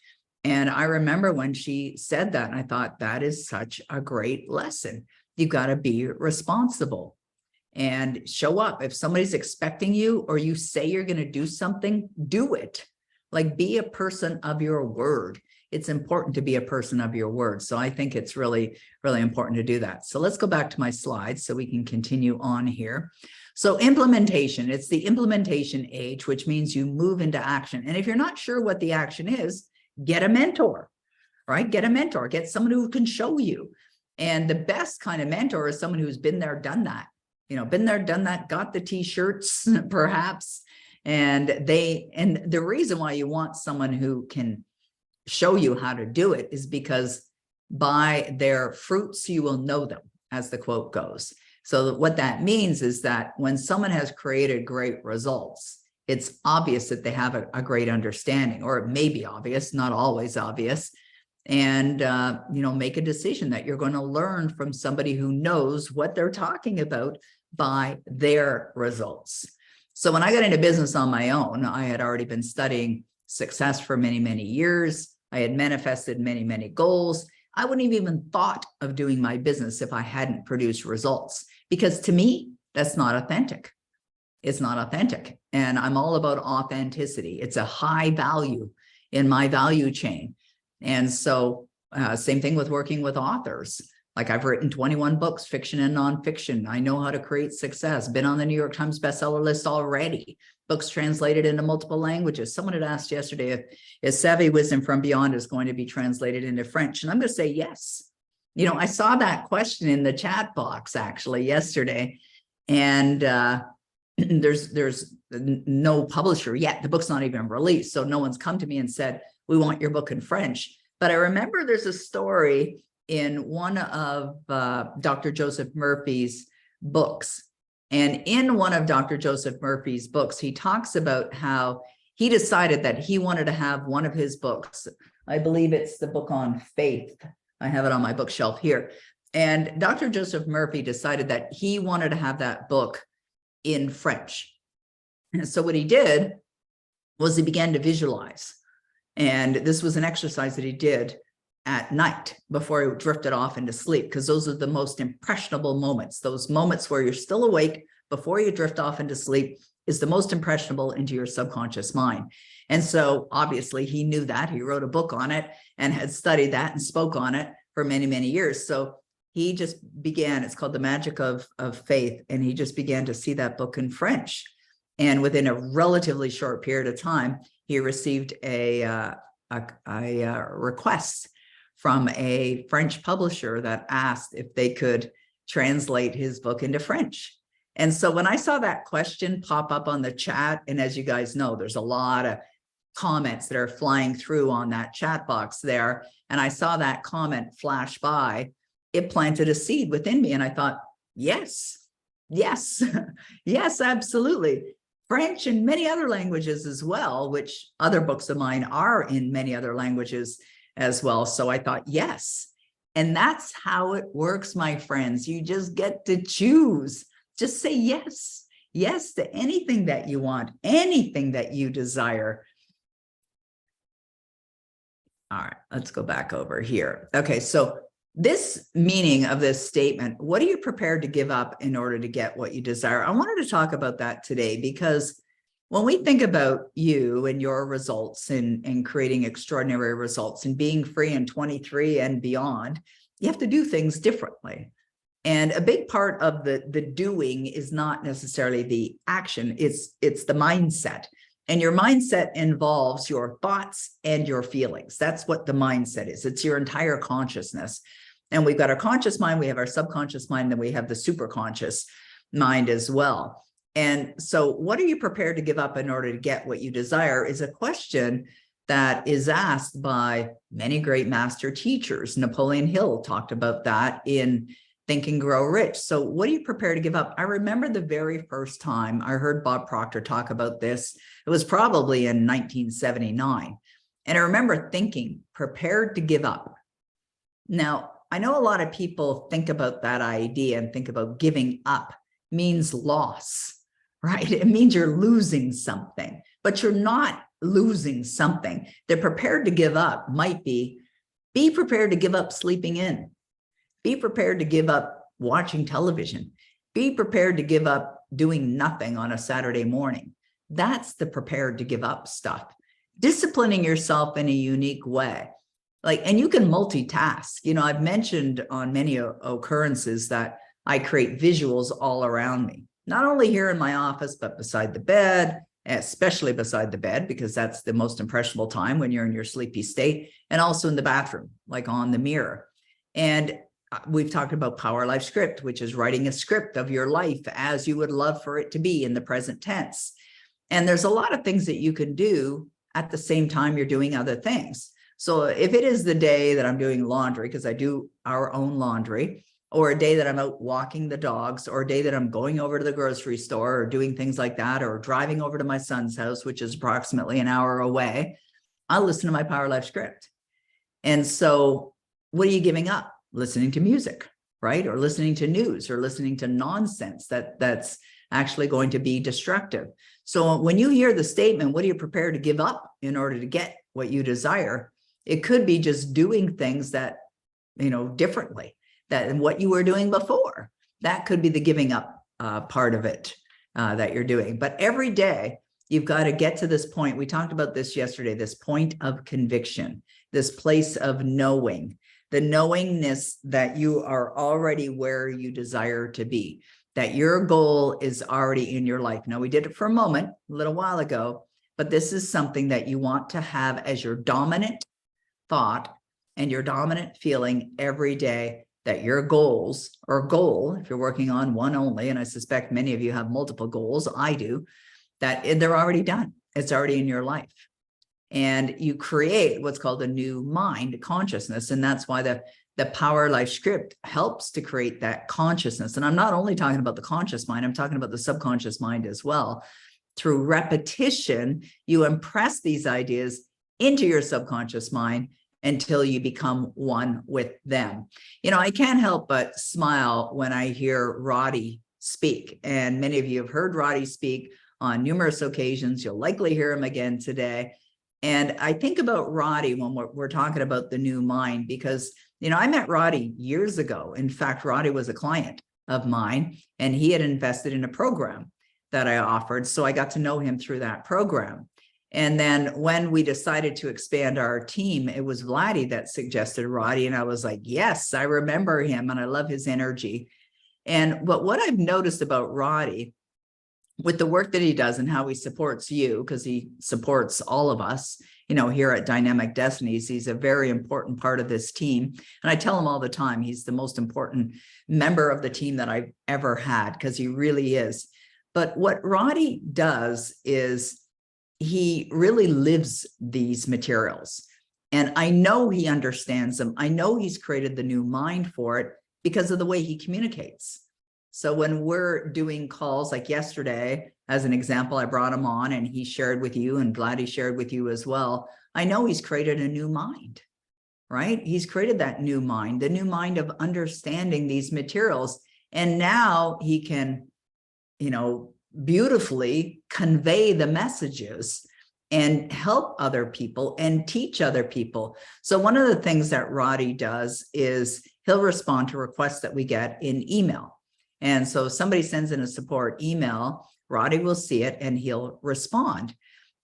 And I remember when she said that, and I thought, that is such a great lesson. You've got to be responsible and show up. If somebody's expecting you or you say you're going to do something, do it. Like, be a person of your word. It's important to be a person of your word. So I think it's really, really important to do that. So let's go back to my slides so we can continue on here. So implementation, it's the implementation age, which means you move into action. And if you're not sure what the action is, get a mentor, right? Get a mentor, get someone who can show you. And the best kind of mentor is someone who's been there, done that, been there, done that, got the t-shirts perhaps. And the reason why you want someone who can show you how to do it is because by their fruits, you will know them, as the quote goes. So what that means is that when someone has created great results, it's obvious that they have a great understanding, or it may be obvious, not always obvious. And, make a decision that you're going to learn from somebody who knows what they're talking about by their results. So when I got into business on my own, I had already been studying success for many, many years. I had manifested many, many goals. I wouldn't have even thought of doing my business if I hadn't produced results, because to me, that's not authentic. It's not authentic. And I'm all about authenticity. It's a high value in my value chain. And so same thing with working with authors. Like, I've written 21 books, fiction and nonfiction. I know how to create success, been on the New York Times bestseller list already, books translated into multiple languages. Someone had asked yesterday if Savvy Wisdom from Beyond is going to be translated into French. And I'm going to say yes. I saw that question in the chat box actually yesterday. And there's no publisher yet. The book's not even released. So no one's come to me and said, we want your book in French. But I remember there's a story in one of Dr. Joseph Murphy's books. And in one of Dr. Joseph Murphy's books, he talks about how he decided that he wanted to have one of his books. I believe it's the book on faith. I have it on my bookshelf here. And Dr. Joseph Murphy decided that he wanted to have that book in French. And so what he did was he began to visualize. And this was an exercise that he did at night before he drifted off into sleep, because those are the most impressionable moments. Those moments where you're still awake before you drift off into sleep is the most impressionable into your subconscious mind. And so obviously he knew that. He wrote a book on it and had studied that and spoke on it for many, many years. So he just began, it's called The Magic of Faith. And he just began to see that book in French. And within a relatively short period of time, he received a request from a French publisher that asked if they could translate his book into French. And so when I saw that question pop up on the chat, and as you guys know, there's a lot of comments that are flying through on that chat box there. And I saw that comment flash by, it planted a seed within me. And I thought, yes, yes, yes, absolutely. French and many other languages as well, which other books of mine are in many other languages as well. So I thought, yes. And that's how it works, my friends. You just get to choose. Just say yes. Yes to anything that you want, anything that you desire. All right, let's go back over here. Okay, so this meaning of this statement, what are you prepared to give up in order to get what you desire? I wanted to talk about that today, because when we think about you and your results and creating extraordinary results and being free in 23 and beyond, you have to do things differently. And a big part of the doing is not necessarily the action, it's the mindset. And your mindset involves your thoughts and your feelings. That's what the mindset is. It's your entire consciousness. And we've got our conscious mind, we have our subconscious mind, then we have the superconscious mind as well. And so what are you prepared to give up in order to get what you desire is a question that is asked by many great master teachers. Napoleon Hill talked about that in Think and Grow Rich. So what are you prepared to give up? I remember the very first time I heard Bob Proctor talk about this. It was probably in 1979. And I remember thinking, prepared to give up. Now, I know a lot of people think about that idea and think about giving up means loss, right? It means you're losing something, but you're not losing something. They're prepared to give up might be prepared to give up sleeping in. Be prepared to give up watching television. Be prepared to give up doing nothing on a Saturday morning. That's the prepared to give up stuff. Disciplining yourself in a unique way. And you can multitask. You know, I've mentioned on many occurrences that I create visuals all around me, not only here in my office, but beside the bed, especially beside the bed, because that's the most impressionable time when you're in your sleepy state, and also in the bathroom, like on the mirror. And we've talked about Power Life Script, which is writing a script of your life as you would love for it to be in the present tense. And there's a lot of things that you can do at the same time you're doing other things. So if it is the day that I'm doing laundry, because I do our own laundry, or a day that I'm out walking the dogs, or a day that I'm going over to the grocery store or doing things like that, or driving over to my son's house, which is approximately an hour away, I'll listen to my Power Life Script. And so what are you giving up? Listening to music, right? Or listening to news, or listening to nonsense that's actually going to be destructive. So when you hear the statement, what are you prepared to give up in order to get what you desire? It could be just doing things that, differently than what you were doing before. That could be the giving up part of it that you're doing. But every day you've got to get to this point. We talked about this yesterday, this point of conviction, this place of knowing. The knowingness that you are already where you desire to be, that your goal is already in your life. Now, we did it for a moment, a little while ago, but this is something that you want to have as your dominant thought and your dominant feeling every day, that your goals or goal, if you're working on one only, and I suspect many of you have multiple goals, I do, that they're already done. It's already in your life. And you create what's called a new mind consciousness. And that's why the Power Life Script helps to create that consciousness. And I'm not only talking about the conscious mind, I'm talking about the subconscious mind as well. Through repetition, you impress these ideas into your subconscious mind until you become one with them. I can't help but smile when I hear Roddy speak. And many of you have heard Roddy speak on numerous occasions. You'll likely hear him again today. And I think about Roddy when we're talking about the new mind, because, I met Roddy years ago. In fact, Roddy was a client of mine, and he had invested in a program that I offered. So I got to know him through that program. And then when we decided to expand our team, it was Vladdy that suggested Roddy. And I was like, yes, I remember him and I love his energy. But what I've noticed about Roddy, with the work that he does and how he supports you, because he supports all of us, here at Dynamic Destinies, he's a very important part of this team. And I tell him all the time, he's the most important member of the team that I've ever had, because he really is. But what Roddy does is he really lives these materials. And I know he understands them. I know he's created the new mind for it because of the way he communicates. So when we're doing calls like yesterday, as an example, I brought him on and he shared with you, and Vladdy shared with you as well. I know he's created a new mind, right? He's created that new mind, the new mind of understanding these materials. And now he can, beautifully convey the messages and help other people and teach other people. So one of the things that Roddy does is he'll respond to requests that we get in email. And so if somebody sends in a support email, Roddy will see it and he'll respond.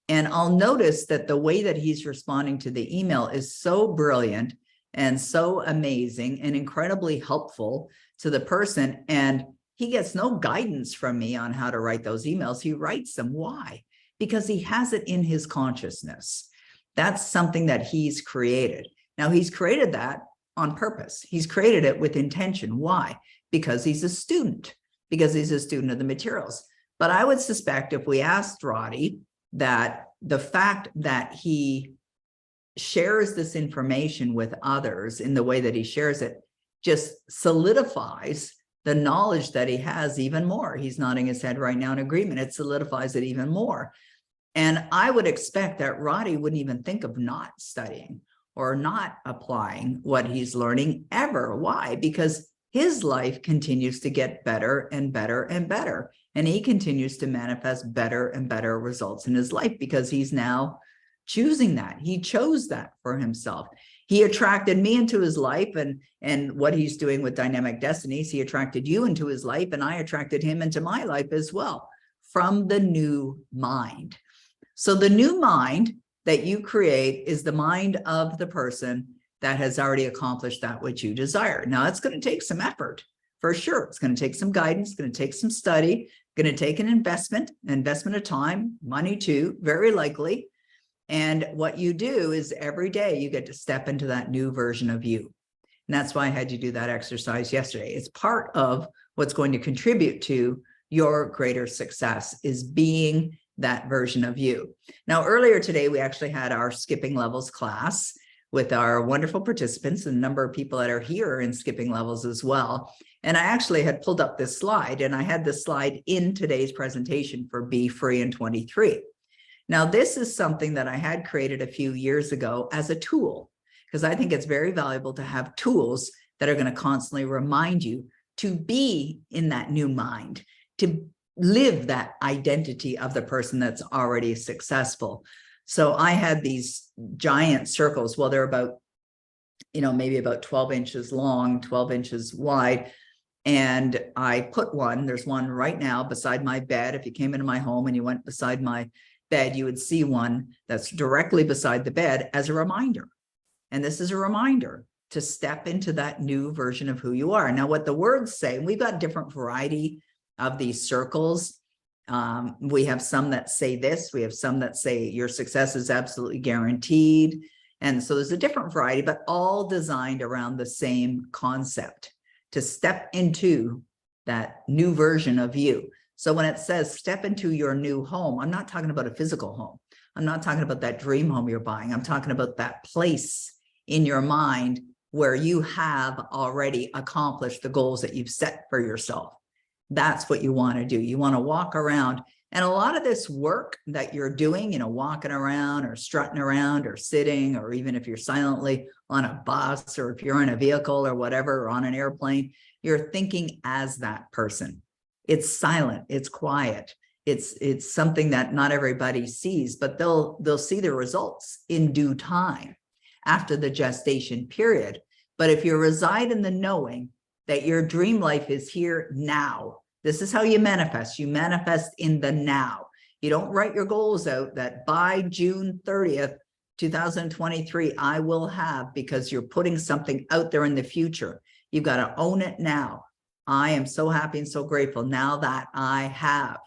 And I'll notice that the way that he's responding to the email is so brilliant and so amazing and incredibly helpful to the person. And he gets no guidance from me on how to write those emails. He writes them. Why? Because he has it in his consciousness. That's something that he's created. Now, he's created that on purpose. He's created it with intention. Why? Because he's a student, because he's a student of the materials. But I would suspect if we asked Roddy that the fact that he shares this information with others in the way that he shares it just solidifies the knowledge that he has even more. He's nodding his head right now in agreement. It solidifies it even more. And I would expect that Roddy wouldn't even think of not studying or not applying what he's learning ever. Why? Because his life continues to get better and better and better. And he continues to manifest better and better results in his life because he's now choosing that. He chose that for himself. He attracted me into his life, and what he's doing with Dynamic Destinies, he attracted you into his life, and I attracted him into my life as well from the new mind. So the new mind that you create is the mind of the person that has already accomplished that which you desire. Now, it's going to take some effort for sure. It's going to take some guidance, it's going to take some study, going to take an investment of time, money too, very likely. And what you do is every day you get to step into that new version of you. And that's why I had you do that exercise yesterday. It's part of what's going to contribute to your greater success, is being that version of you. Now, earlier today, we actually had our skipping levels class with our wonderful participants, and a number of people that are here in skipping levels as well. And I actually had pulled up this slide, and I had this slide in today's presentation for Be Free in 23. Now, this is something that I had created a few years ago as a tool, because I think it's very valuable to have tools that are going to constantly remind you to be in that new mind, to live that identity of the person that's already successful. So I had these giant circles. Well, they're about, maybe about 12 inches long, 12 inches wide. And I put one, there's one right now beside my bed. If you came into my home and you went beside my bed, you would see one that's directly beside the bed as a reminder. And this is a reminder to step into that new version of who you are. Now, what the words say, and we've got different variety of these circles. We have some that say this, we have some that say your success is absolutely guaranteed. And so there's a different variety, but all designed around the same concept, to step into that new version of you. So when it says step into your new home, I'm not talking about a physical home. I'm not talking about that dream home you're buying. I'm talking about that place in your mind where you have already accomplished the goals that you've set for yourself. That's what you want to do. You want to walk around. And a lot of this work that you're doing, walking around or strutting around or sitting, or even if you're silently on a bus or if you're in a vehicle or whatever, or on an airplane, you're thinking as that person. It's silent, it's quiet. It's something that not everybody sees, but they'll see the results in due time after the gestation period. But if you reside in the knowing that your dream life is here now, this is how you manifest. You manifest in the now. You don't write your goals out that by June 30th, 2023, I will have, because you're putting something out there in the future. You've got to own it now. I am so happy and so grateful now that I have.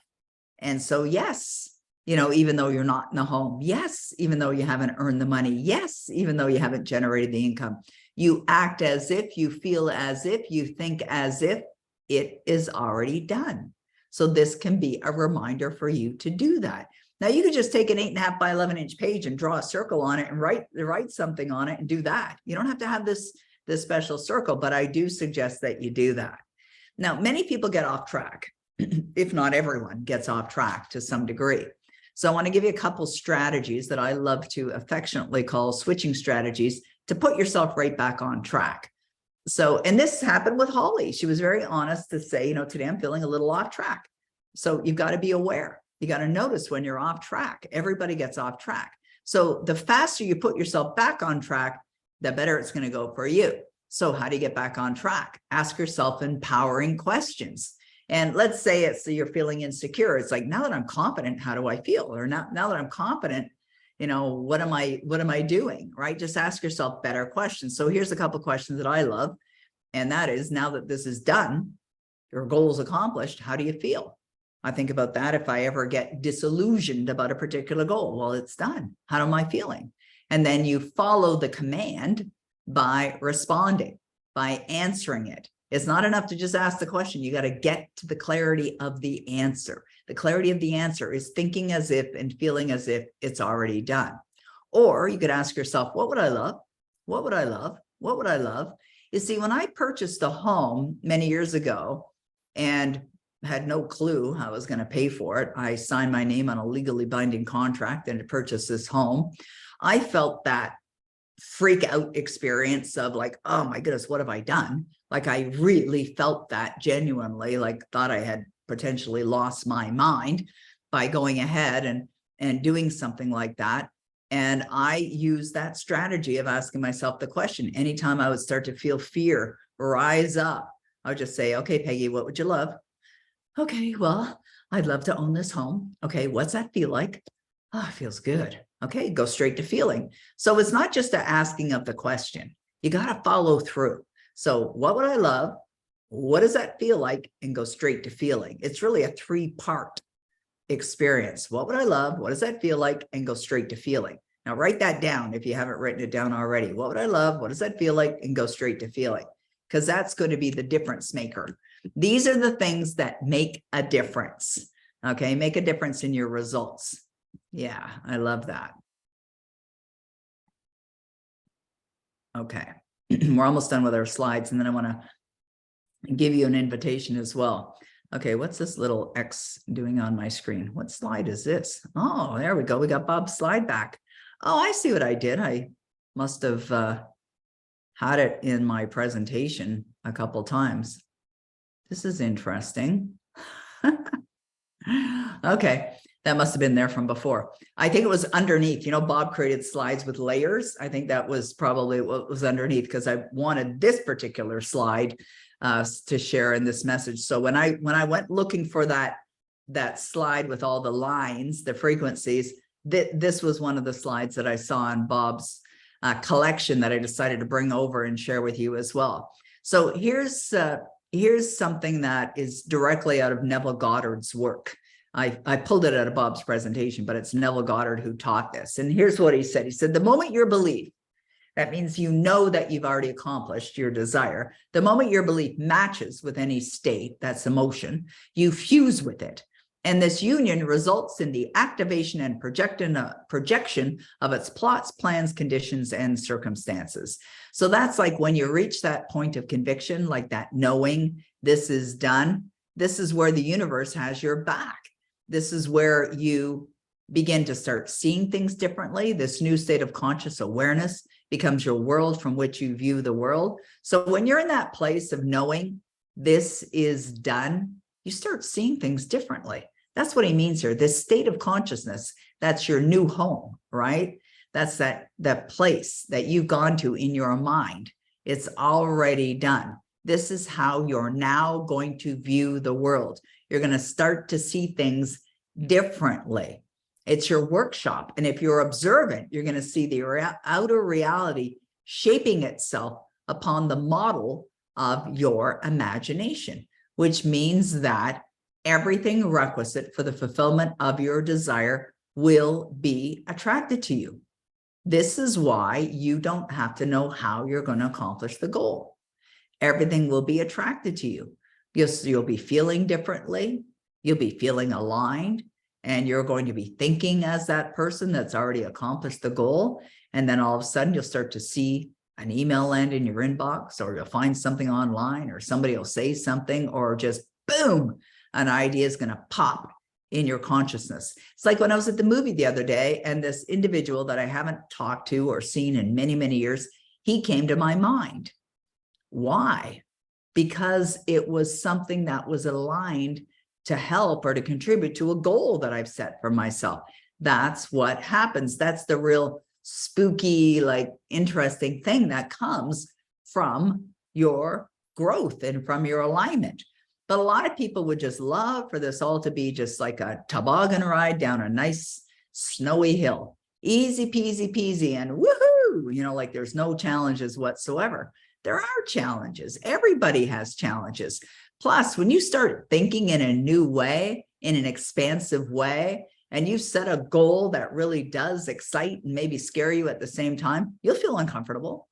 And so, yes, even though you're not in the home, yes, even though you haven't earned the money, yes, even though you haven't generated the income, you act as if, you feel as if, you think as if it is already done. So this can be a reminder for you to do that. Now, you could just take an 8.5 by 11 inch page and draw a circle on it and write something on it and do that. You don't have to have this special circle, but I do suggest that you do that. Now, many people get off track, if not everyone gets off track to some degree. So I want to give you a couple strategies that I love to affectionately call switching strategies to put yourself right back on track. So, and this happened with Holly. She was very honest to say, today I'm feeling a little off track. So you've got to be aware. You got to notice when you're off track. Everybody gets off track. So the faster you put yourself back on track, the better it's going to go for you. So how do you get back on track? Ask yourself empowering questions. And let's say you're feeling insecure. It's like, now that I'm confident, how do I feel? Or now that I'm confident, what am I doing, right? Just ask yourself better questions. So here's a couple of questions that I love. And that is, now that this is done, your goal is accomplished, how do you feel? I think about that. If I ever get disillusioned about a particular goal, well, it's done. How am I feeling? And then you follow the command by responding, by answering it. It's not enough to just ask the question. You got to get to the clarity of the answer. The clarity of the answer is thinking as if and feeling as if it's already done. Or you could ask yourself, what would I love? What would I love? What would I love? You see, when I purchased a home many years ago and had no clue how I was going to pay for it, I signed my name on a legally binding contract and to purchase this home. I felt that freak out experience of like, oh my goodness, what have I done? Like I really felt that genuinely, like thought I had potentially lost my mind by going ahead and doing something like that. And I used that strategy of asking myself the question. Anytime I would start to feel fear rise up, I would just say, okay, Peggy, what would you love? Okay, well, I'd love to own this home. Okay, what's that feel like? Oh, it feels good. Okay, go straight to feeling. So it's not just the asking of the question. You got to follow through. So what would I love? What does that feel like? And go straight to feeling. It's really a 3-part experience. What would I love? What does that feel like? And go straight to feeling. Now write that down if you haven't written it down already. What would I love? What does that feel like? And go straight to feeling, because that's going to be the difference maker. These are the things that make a difference. Okay, make a difference in your results. Yeah, I love that. Okay, we're almost done with our slides, and then I want to give you an invitation as well. Okay, what's this little X doing on my screen? What slide is this? Oh, there we go. We got Bob's slide back. Oh, I see what I did. I must have had it in my presentation a couple times. This is interesting. Okay, that must have been there from before. I think it was underneath. Bob created slides with layers. I think that was probably what was underneath, because I wanted this particular slide to share in this message. So when I went looking for that slide with all the lines, the frequencies, this was one of the slides that I saw in Bob's collection that I decided to bring over and share with you as well. So here's something that is directly out of Neville Goddard's work. I pulled it out of Bob's presentation, but it's Neville Goddard who taught this. And here's what he said. He said, the moment your belief, that means you know that you've already accomplished your desire. The moment your belief matches with any state, that's emotion, you fuse with it. And this union results in the activation and projection of its plots, plans, conditions, and circumstances. So that's like when you reach that point of conviction, like that knowing this is done, this is where the universe has your back. This is where you begin to start seeing things differently. This new state of conscious awareness becomes your world from which you view the world. So when you're in that place of knowing this is done, you start seeing things differently. That's what he means here. This state of consciousness, that's your new home, right? That's that place that you've gone to in your mind. It's already done. This is how you're now going to view the world. You're going to start to see things differently. It's your workshop. And if you're observant, you're going to see the outer reality shaping itself upon the model of your imagination, which means that everything requisite for the fulfillment of your desire will be attracted to you. This is why you don't have to know how you're going to accomplish the goal. Everything will be attracted to you. You'll be feeling differently. You'll be feeling aligned, and you're going to be thinking as that person that's already accomplished the goal. And then all of a sudden you'll start to see an email land in your inbox, or you'll find something online, or somebody will say something, or just boom, an idea is going to pop in your consciousness. It's like when I was at the movie the other day, and this individual that I haven't talked to or seen in many, many years, he came to my mind. Why? Because it was something that was aligned to help or to contribute to a goal that I've set for myself. That's what happens. That's the real spooky, like interesting thing that comes from your growth and from your alignment. But a lot of people would just love for this all to be just like a toboggan ride down a nice snowy hill. easy peasy peasy and woohoo, like there's no challenges whatsoever. There are challenges. Everybody has challenges. Plus, when you start thinking in a new way, in an expansive way, and you set a goal that really does excite and maybe scare you at the same time, you'll feel uncomfortable.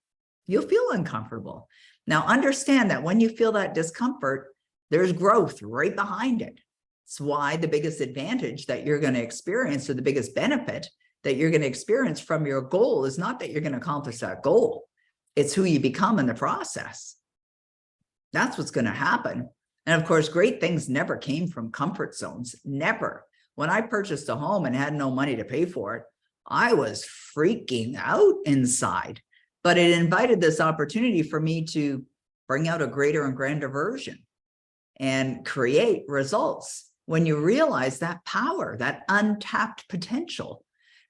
You'll feel uncomfortable. Now, understand that when you feel that discomfort, there's growth right behind it. It's why the biggest advantage that you're going to experience, or the biggest benefit that you're going to experience from your goal, is not that you're going to accomplish that goal. It's who you become in the process. That's what's going to happen. And of course, great things never came from comfort zones. Never. When I purchased a home and had no money to pay for it, I was freaking out inside. But it invited this opportunity for me to bring out a greater and grander version and create results. When you realize that power, that untapped potential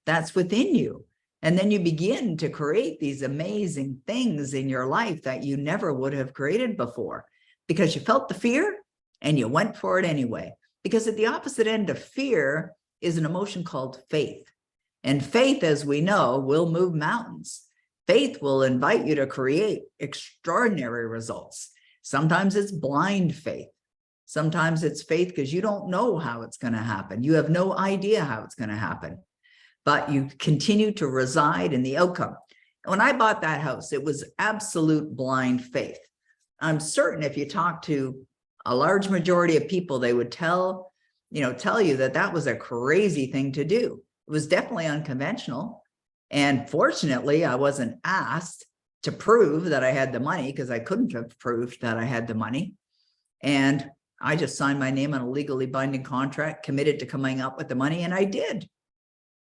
that's within you, and then you begin to create these amazing things in your life that you never would have created before, because you felt the fear and you went for it anyway. Because at the opposite end of fear is an emotion called faith. And faith, as we know, will move mountains. Faith will invite you to create extraordinary results. Sometimes it's blind faith. Sometimes it's faith because you don't know how it's going to happen. You have no idea how it's going to happen, but you continue to reside in the outcome. When I bought that house, it was absolute blind faith. I'm certain if you talk to a large majority of people, they would tell you that that was a crazy thing to do. It was definitely unconventional. And fortunately, I wasn't asked to prove that I had the money, because I couldn't have proved that I had the money. And I just signed my name on a legally binding contract, committed to coming up with the money, and I did.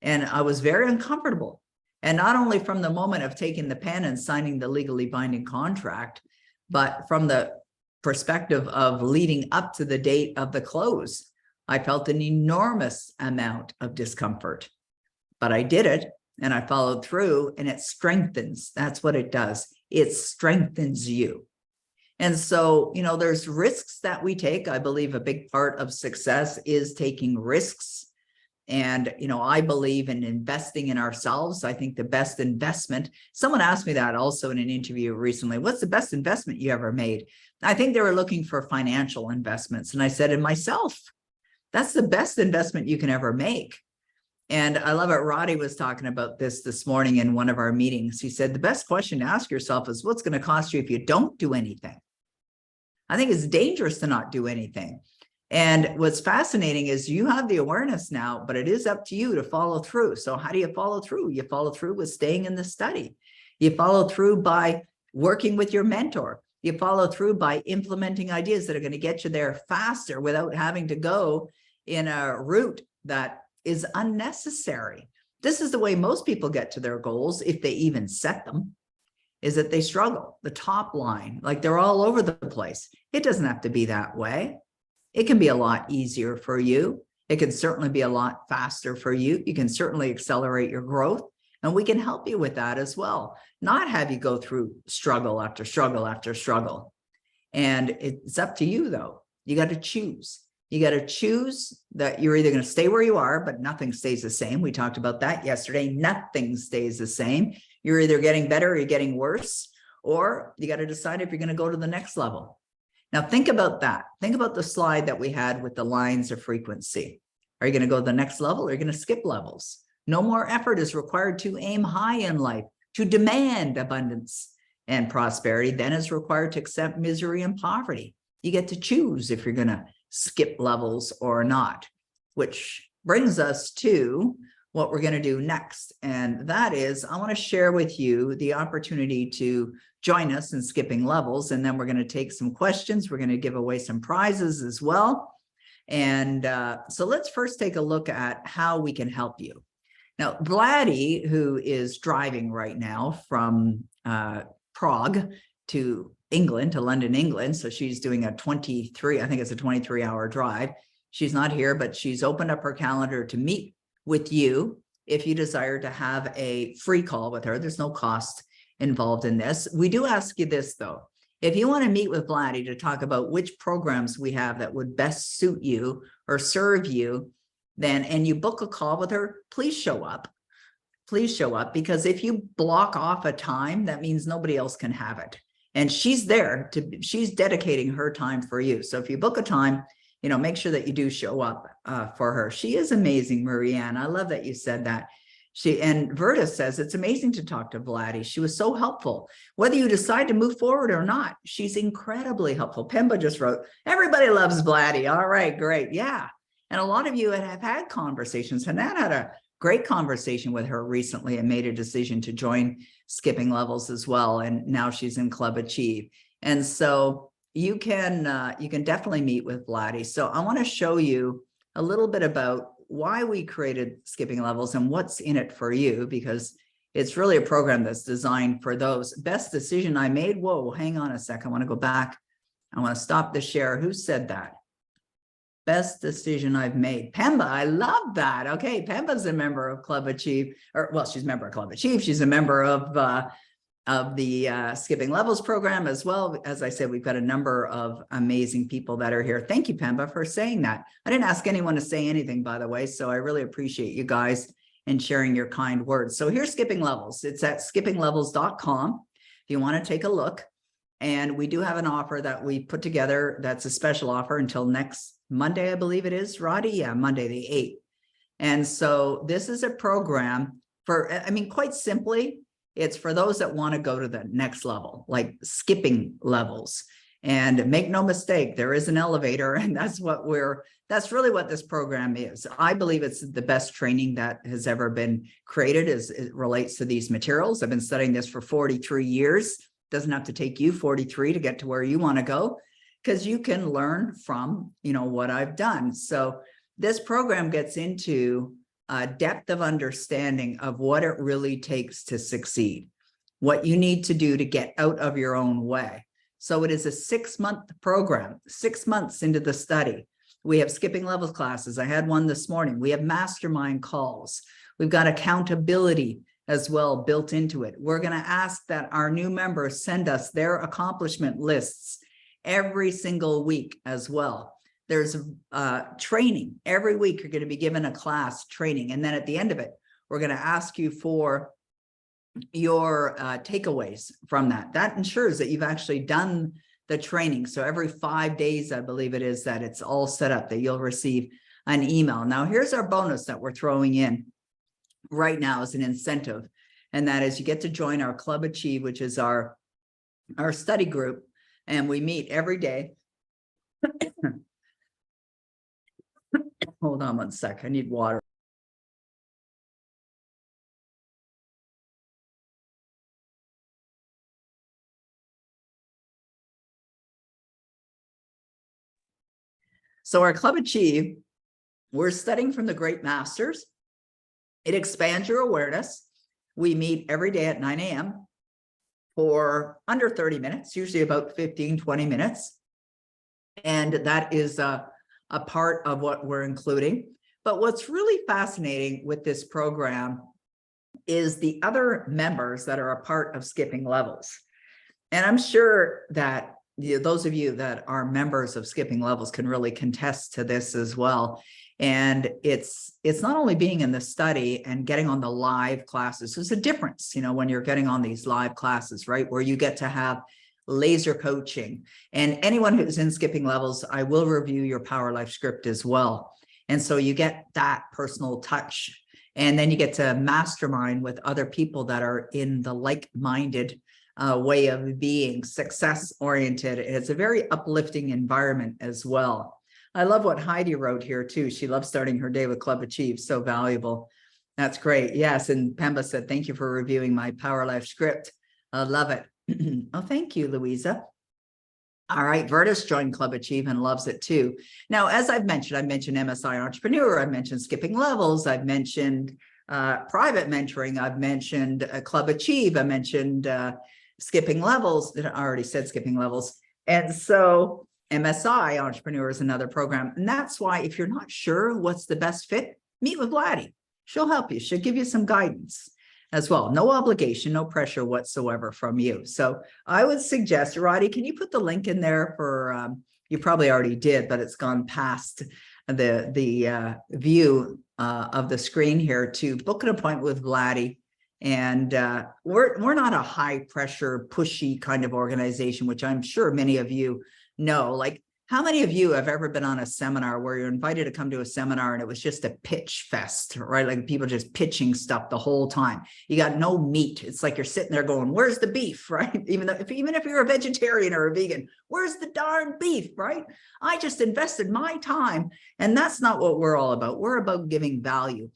And I was very uncomfortable. And not only from the moment of taking the pen and signing the legally binding contract, but from the perspective of leading up to the date of the close, I felt an enormous amount of discomfort. But I did it, and I followed through, and it strengthens. That's what it does. It strengthens you. And so, there's risks that we take. I believe a big part of success is taking risks. And, I believe in investing in ourselves. I think the best investment, someone asked me that also in an interview recently, what's the best investment you ever made? I think they were looking for financial investments. And I said, in myself, that's the best investment you can ever make. And I love it. Roddy was talking about this morning in one of our meetings. He said, the best question to ask yourself is, what's going to cost you if you don't do anything? I think it's dangerous to not do anything. And what's fascinating is you have the awareness now, but it is up to you to follow through. So how do you follow through? You follow through with staying in the study. You follow through by working with your mentor. You follow through by implementing ideas that are going to get you there faster without having to go in a route that is unnecessary. This is the way most people get to their goals, if they even set them, is that they struggle. The top line, like they're all over the place. It doesn't have to be that way. It can be a lot easier for you. It can certainly be a lot faster for you. You can certainly accelerate your growth, and we can help you with that as well. Not have you go through struggle after struggle after struggle. And it's up to you, though. You got to choose. You got to choose that you're either going to stay where you are, but nothing stays the same. We talked about that yesterday. Nothing stays the same. You're either getting better or you're getting worse, or you got to decide if you're going to go to the next level. Now, think about that. Think about the slide that we had with the lines of frequency. Are you going to go to the next level, or are you going to skip levels? No more effort is required to aim high in life, to demand abundance and prosperity than is required to accept misery and poverty. You get to choose if you're going to skip levels or not, which brings us to what we're going to do next. And that is, I want to share with you the opportunity to join us in skipping levels. And then we're going to take some questions. We're going to give away some prizes as well. And so let's first take a look at how we can help you. Now, Vladdy, who is driving right now from Prague to England, to London, England. So she's doing a 23-hour drive. She's not here, but she's opened up her calendar to meet with you if you desire to have a free call with her. There's no cost involved in this. We do ask you this, though. If you want to meet with Vladdy to talk about which programs we have that would best suit you or serve you, then, and you book a call with her, please show up. please show up, because if you block off a time, that means nobody else can have it. And she's there she's dedicating her time for you. So if you book a time, make sure that you do show up for her. She is amazing, Marianne. I love that you said that. And Verta says, it's amazing to talk to Vladdy. She was so helpful. Whether you decide to move forward or not, she's incredibly helpful. Pemba just wrote, everybody loves Vladdy. All right, great. Yeah. And a lot of you have had conversations. Hanan had a great conversation with her recently and made a decision to join Skipping Levels as well. And now she's in Club Achieve. And so you can definitely meet with Vladdy. So I want to show you a little bit about why we created Skipping Levels and what's in it for you, because it's really a program that's designed for those. Best decision I made. Whoa, hang on a second. I want to go back. I want to stop the share. Who said that? Best decision I've made. Pemba, I love that. Okay, Pemba's a member of Club Achieve, she's a member of Club Achieve. She's a member of the Skipping Levels program as well. As I said, we've got a number of amazing people that are here. Thank you, Pemba, for saying that. I didn't ask anyone to say anything, by the way, so I really appreciate you guys and sharing your kind words. So here's Skipping Levels. It's at skippinglevels.com if you want to take a look. And we do have an offer that we put together that's a special offer until next Monday, I believe it is, Roddy? Yeah, Monday the 8th. And so this is a program for, quite simply, it's for those that want to go to the next level, like skipping levels. And make no mistake, there is an elevator, and that's really what this program is. I believe it's the best training that has ever been created as it relates to these materials. I've been studying this for 43 years. Doesn't have to take you 43 to get to where you want to go, because you can learn from, what I've done. So this program gets into a depth of understanding of what it really takes to succeed, what you need to do to get out of your own way. So it is a 6-month program, 6 months into the study. We have Skipping Levels classes. I had one this morning. We have mastermind calls. We've got accountability as well built into it. We're going to ask that our new members send us their accomplishment lists every single week as well. There's training every week. You're going to be given a class training. And then at the end of it, we're going to ask you for your takeaways from that. That ensures that you've actually done the training. So every 5 days, I believe it is, that it's all set up, that you'll receive an email. Now, here's our bonus that we're throwing in right now as an incentive. And that is you get to join our Club Achieve, which is our study group. And we meet every day. Hold on one sec. I need water. So our Club Achieve, we're studying from the great masters. It expands your awareness. We meet every day at 9 a.m. for under 30 minutes, usually about 15, 20 minutes. And that is a part of what we're including. But what's really fascinating with this program is the other members that are a part of Skipping Levels. And I'm sure that those of you that are members of Skipping Levels can really contest to this as well. And it's not only being in the study and getting on the live classes. There's a difference, when you're getting on these live classes, right? Where you get to have laser coaching. And anyone who's in Skipping Levels, I will review your Power Life script as well. And so you get that personal touch. And then you get to mastermind with other people that are in the like-minded way of being, success-oriented. It's a very uplifting environment as well. I love what Heidi wrote here too. She loves starting her day with Club Achieve. So valuable. That's great. Yes. And Pemba said, thank you for reviewing my Power Life script. I love it. Oh, thank you, Louisa. All right. Vertus joined Club Achieve and loves it too. Now, as I mentioned MSI Entrepreneur. I've mentioned Skipping Levels. I've mentioned private mentoring. I've mentioned Club Achieve. I mentioned Skipping Levels. I already said Skipping Levels. And so MSI Entrepreneur is another program. And that's why if you're not sure what's the best fit, meet with Vladdy. She'll help you. She'll give you some guidance as well. No obligation, no pressure whatsoever from you. So I would suggest, Roddy, can you put the link in there for, you probably already did, but it's gone past the view of the screen here, to book an appointment with Vladdy And we're not a high pressure, pushy kind of organization, which I'm sure many of you know. Like, how many of you have ever been on a seminar where you're invited to come to a seminar and it was just a pitch fest, right? Like people just pitching stuff the whole time. You got no meat. It's like you're sitting there going, where's the beef, right? Even if you're a vegetarian or a vegan, where's the darn beef, right? I just invested my time. And that's not what we're all about. We're about giving value.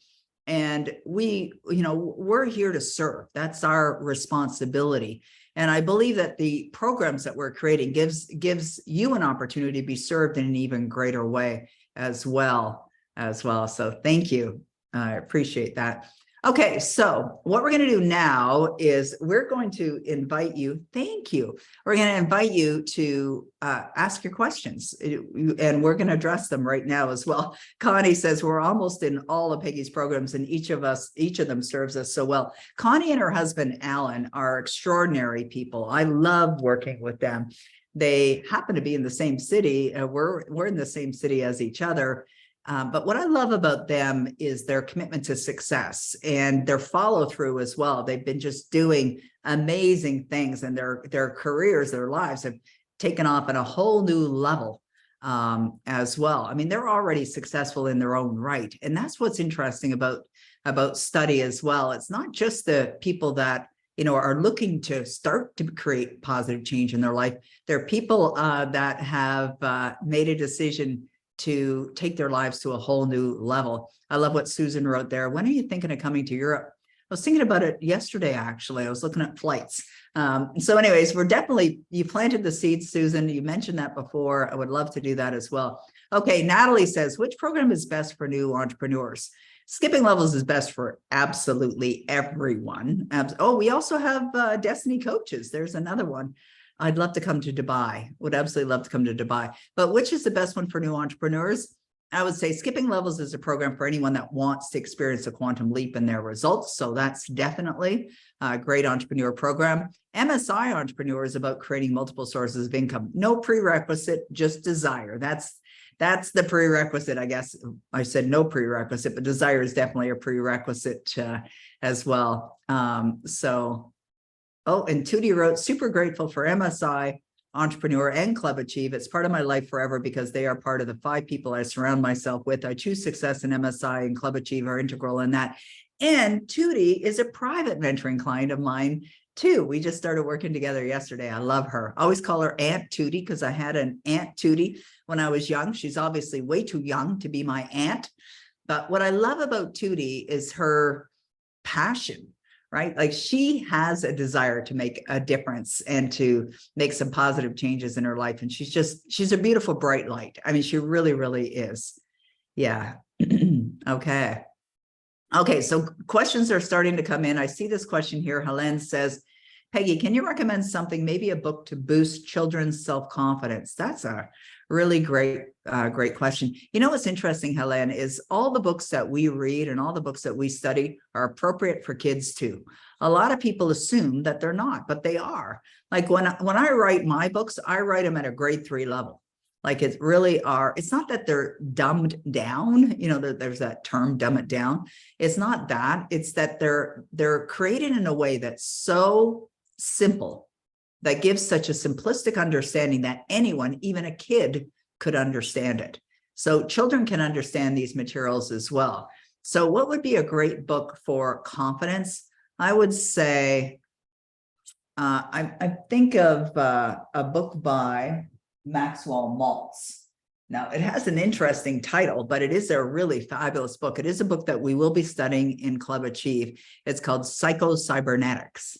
And we're here to serve. That's our responsibility. And I believe that the programs that we're creating gives you an opportunity to be served in an even greater way as well. So thank you. I appreciate that. Okay, so what we're going to do now is we're going to invite you. Thank you. We're going to invite you to ask your questions, and we're going to address them right now as well. Connie says we're almost in all of Peggy's programs, and each of them serves us so well. Connie and her husband Alan are extraordinary people. I love working with them. They happen to be in the same city. We're in the same city as each other. But what I love about them is their commitment to success and their follow through as well. They've been just doing amazing things, and their careers, their lives have taken off at a whole new level as well. I mean, they're already successful in their own right. And that's what's interesting about study as well. It's not just the people that are looking to start to create positive change in their life. They're people that have made a decision to take their lives to a whole new level. I love what Susan wrote there. When are you thinking of coming to Europe? I was thinking about it yesterday, actually. I was looking at flights. So anyways, you planted the seeds, Susan. You mentioned that before. I would love to do that as well. Okay, Natalie says, which program is best for new entrepreneurs? Skipping Levels is best for absolutely everyone. Oh, we also have Destiny Coaches. There's another one. I'd love to come to Dubai. Would absolutely love to come to Dubai. But which is the best one for new entrepreneurs? I would say Skipping Levels is a program for anyone that wants to experience a quantum leap in their results. So that's definitely a great entrepreneur program. MSI Entrepreneur is about creating multiple sources of income. No prerequisite, just desire. That's the prerequisite, I guess. I said no prerequisite, but desire is definitely a prerequisite as well. Oh, and Tootie wrote, super grateful for MSI, Entrepreneur, and Club Achieve. It's part of my life forever because they are part of the 5 people I surround myself with. I choose success, and MSI and Club Achieve are integral in that. And Tootie is a private mentoring client of mine too. We just started working together yesterday. I love her. I always call her Aunt Tootie because I had an Aunt Tootie when I was young. She's obviously way too young to be my aunt. But what I love about Tootie is her passion. Right? Like, she has a desire to make a difference and to make some positive changes in her life. And she's a beautiful, bright light. I mean, she really, really is. Yeah. Okay. Okay. So questions are starting to come in. I see this question here. Helen says, Peggy, can you recommend something, maybe a book to boost children's self-confidence? That's a really great question. You know, what's interesting, Helen, is all the books that we read and all the books that we study are appropriate for kids too. A lot of people assume that they're not, but they are. Like when I write my books, I write them at a grade 3 level. Like, it really are. It's not that they're dumbed down. There's that term, dumb it down. It's not that. It's that they're created in a way that's so simple, that gives such a simplistic understanding that anyone, even a kid, could understand it. So children can understand these materials as well. So what would be a great book for confidence? I would say, I think of a book by Maxwell Maltz. Now, it has an interesting title, but it is a really fabulous book. It is a book that we will be studying in Club Achieve. It's called Psycho-Cybernetics.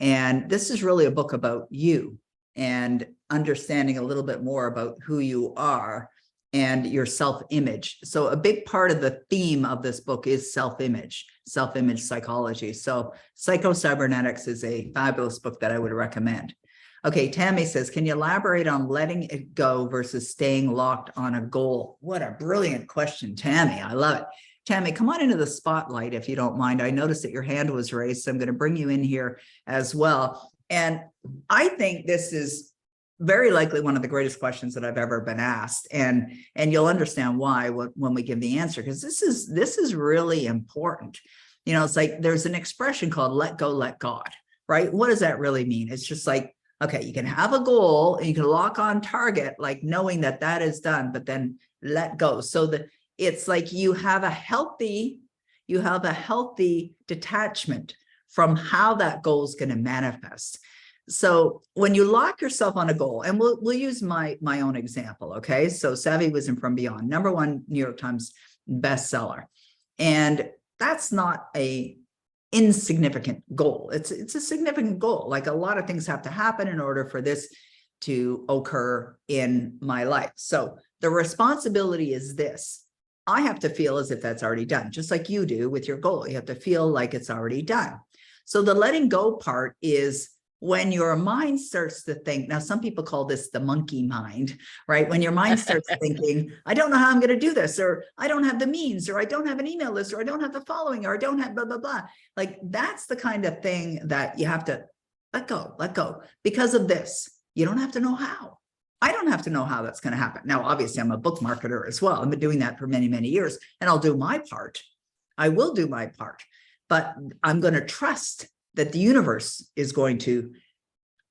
And this is really a book about you and understanding a little bit more about who you are and your self-image. So a big part of the theme of this book is self-image psychology. So Psycho-Cybernetics is a fabulous book that I would recommend. Okay, Tammy says, can you elaborate on letting it go versus staying locked on a goal? What a brilliant question, Tammy. I love it. Tammy, come on into the spotlight if you don't mind. I noticed that your hand was raised, so I'm going to bring you in here as well. And I think this is very likely one of the greatest questions that I've ever been asked. And you'll understand why when we give the answer, because this is really important. You know, it's like there's an expression called let go, let God, right? What does that really mean? It's just like, okay, you can have a goal and you can lock on target, like knowing that that is done, but then let go. So it's like you have a healthy detachment from how that goal is going to manifest. So when you lock yourself on a goal, and we'll use my own example, okay? So Savvy Wisdom from Beyond, #1 New York Times bestseller, and that's not a insignificant goal. It's a significant goal. Like a lot of things have to happen in order for this to occur in my life. So the responsibility is this: I have to feel as if that's already done, just like you do with your goal. You have to feel like it's already done. So the letting go part is when your mind starts to think. Now, some people call this the monkey mind, right? When your mind starts thinking, I don't know how I'm going to do this, or I don't have the means, or I don't have an email list, or I don't have the following, or I don't have blah, blah, blah. Like that's the kind of thing that you have to let go because of this. You don't have to know how. I don't have to know how that's going to happen. Now, obviously, I'm a book marketer as well. I've been doing that for many, many years, and I'll do my part. I will do my part, but I'm going to trust that the universe is going to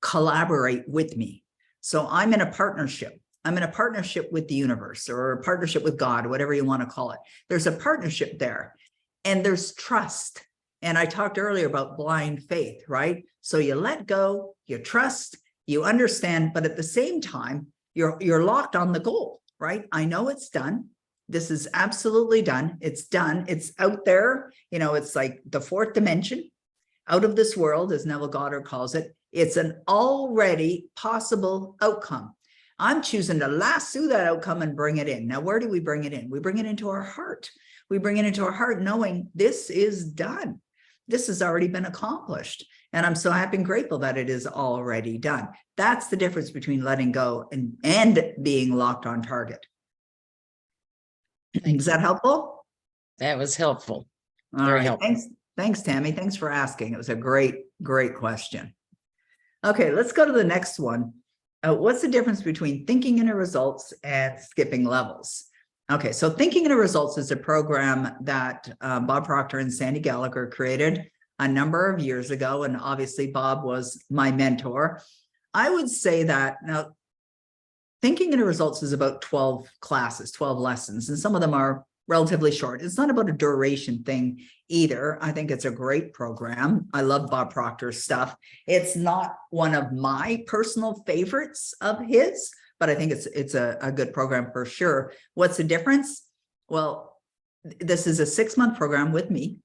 collaborate with me. So I'm in a partnership. I'm in a partnership with the universe, or a partnership with God, whatever you want to call it. There's a partnership there, and there's trust. And I talked earlier about blind faith, right? So you let go, you trust, you understand, but at the same time, you're locked on the goal, right? I know it's done. This is absolutely done. It's done. It's out there. You know, it's like the fourth dimension, out of this world, as Neville Goddard calls it. It's an already possible outcome. I'm choosing to lasso that outcome and bring it in. Now, where do we bring it in? We bring it into our heart. We bring it into our heart knowing this is done. This has already been accomplished. And I'm so happy and grateful that it is already done. That's the difference between letting go and being locked on target. Is that helpful? That was helpful. All Very right. helpful. Thanks, Tammy. Thanks for asking. It was a great question. Okay, let's go to the next one. What's the difference between thinking into results and skipping levels? Okay, so thinking into results is a program that Bob Proctor and Sandy Gallagher created a number of years ago. And obviously Bob was my mentor. I would say that now thinking into results is about 12 classes, 12 lessons, and some of them are relatively short. It's not about a duration thing either. I think it's a great program. I love Bob Proctor's stuff. It's not one of my personal favorites of his, but I think it's a good program for sure. What's the difference? Well, this is a 6-month program with me,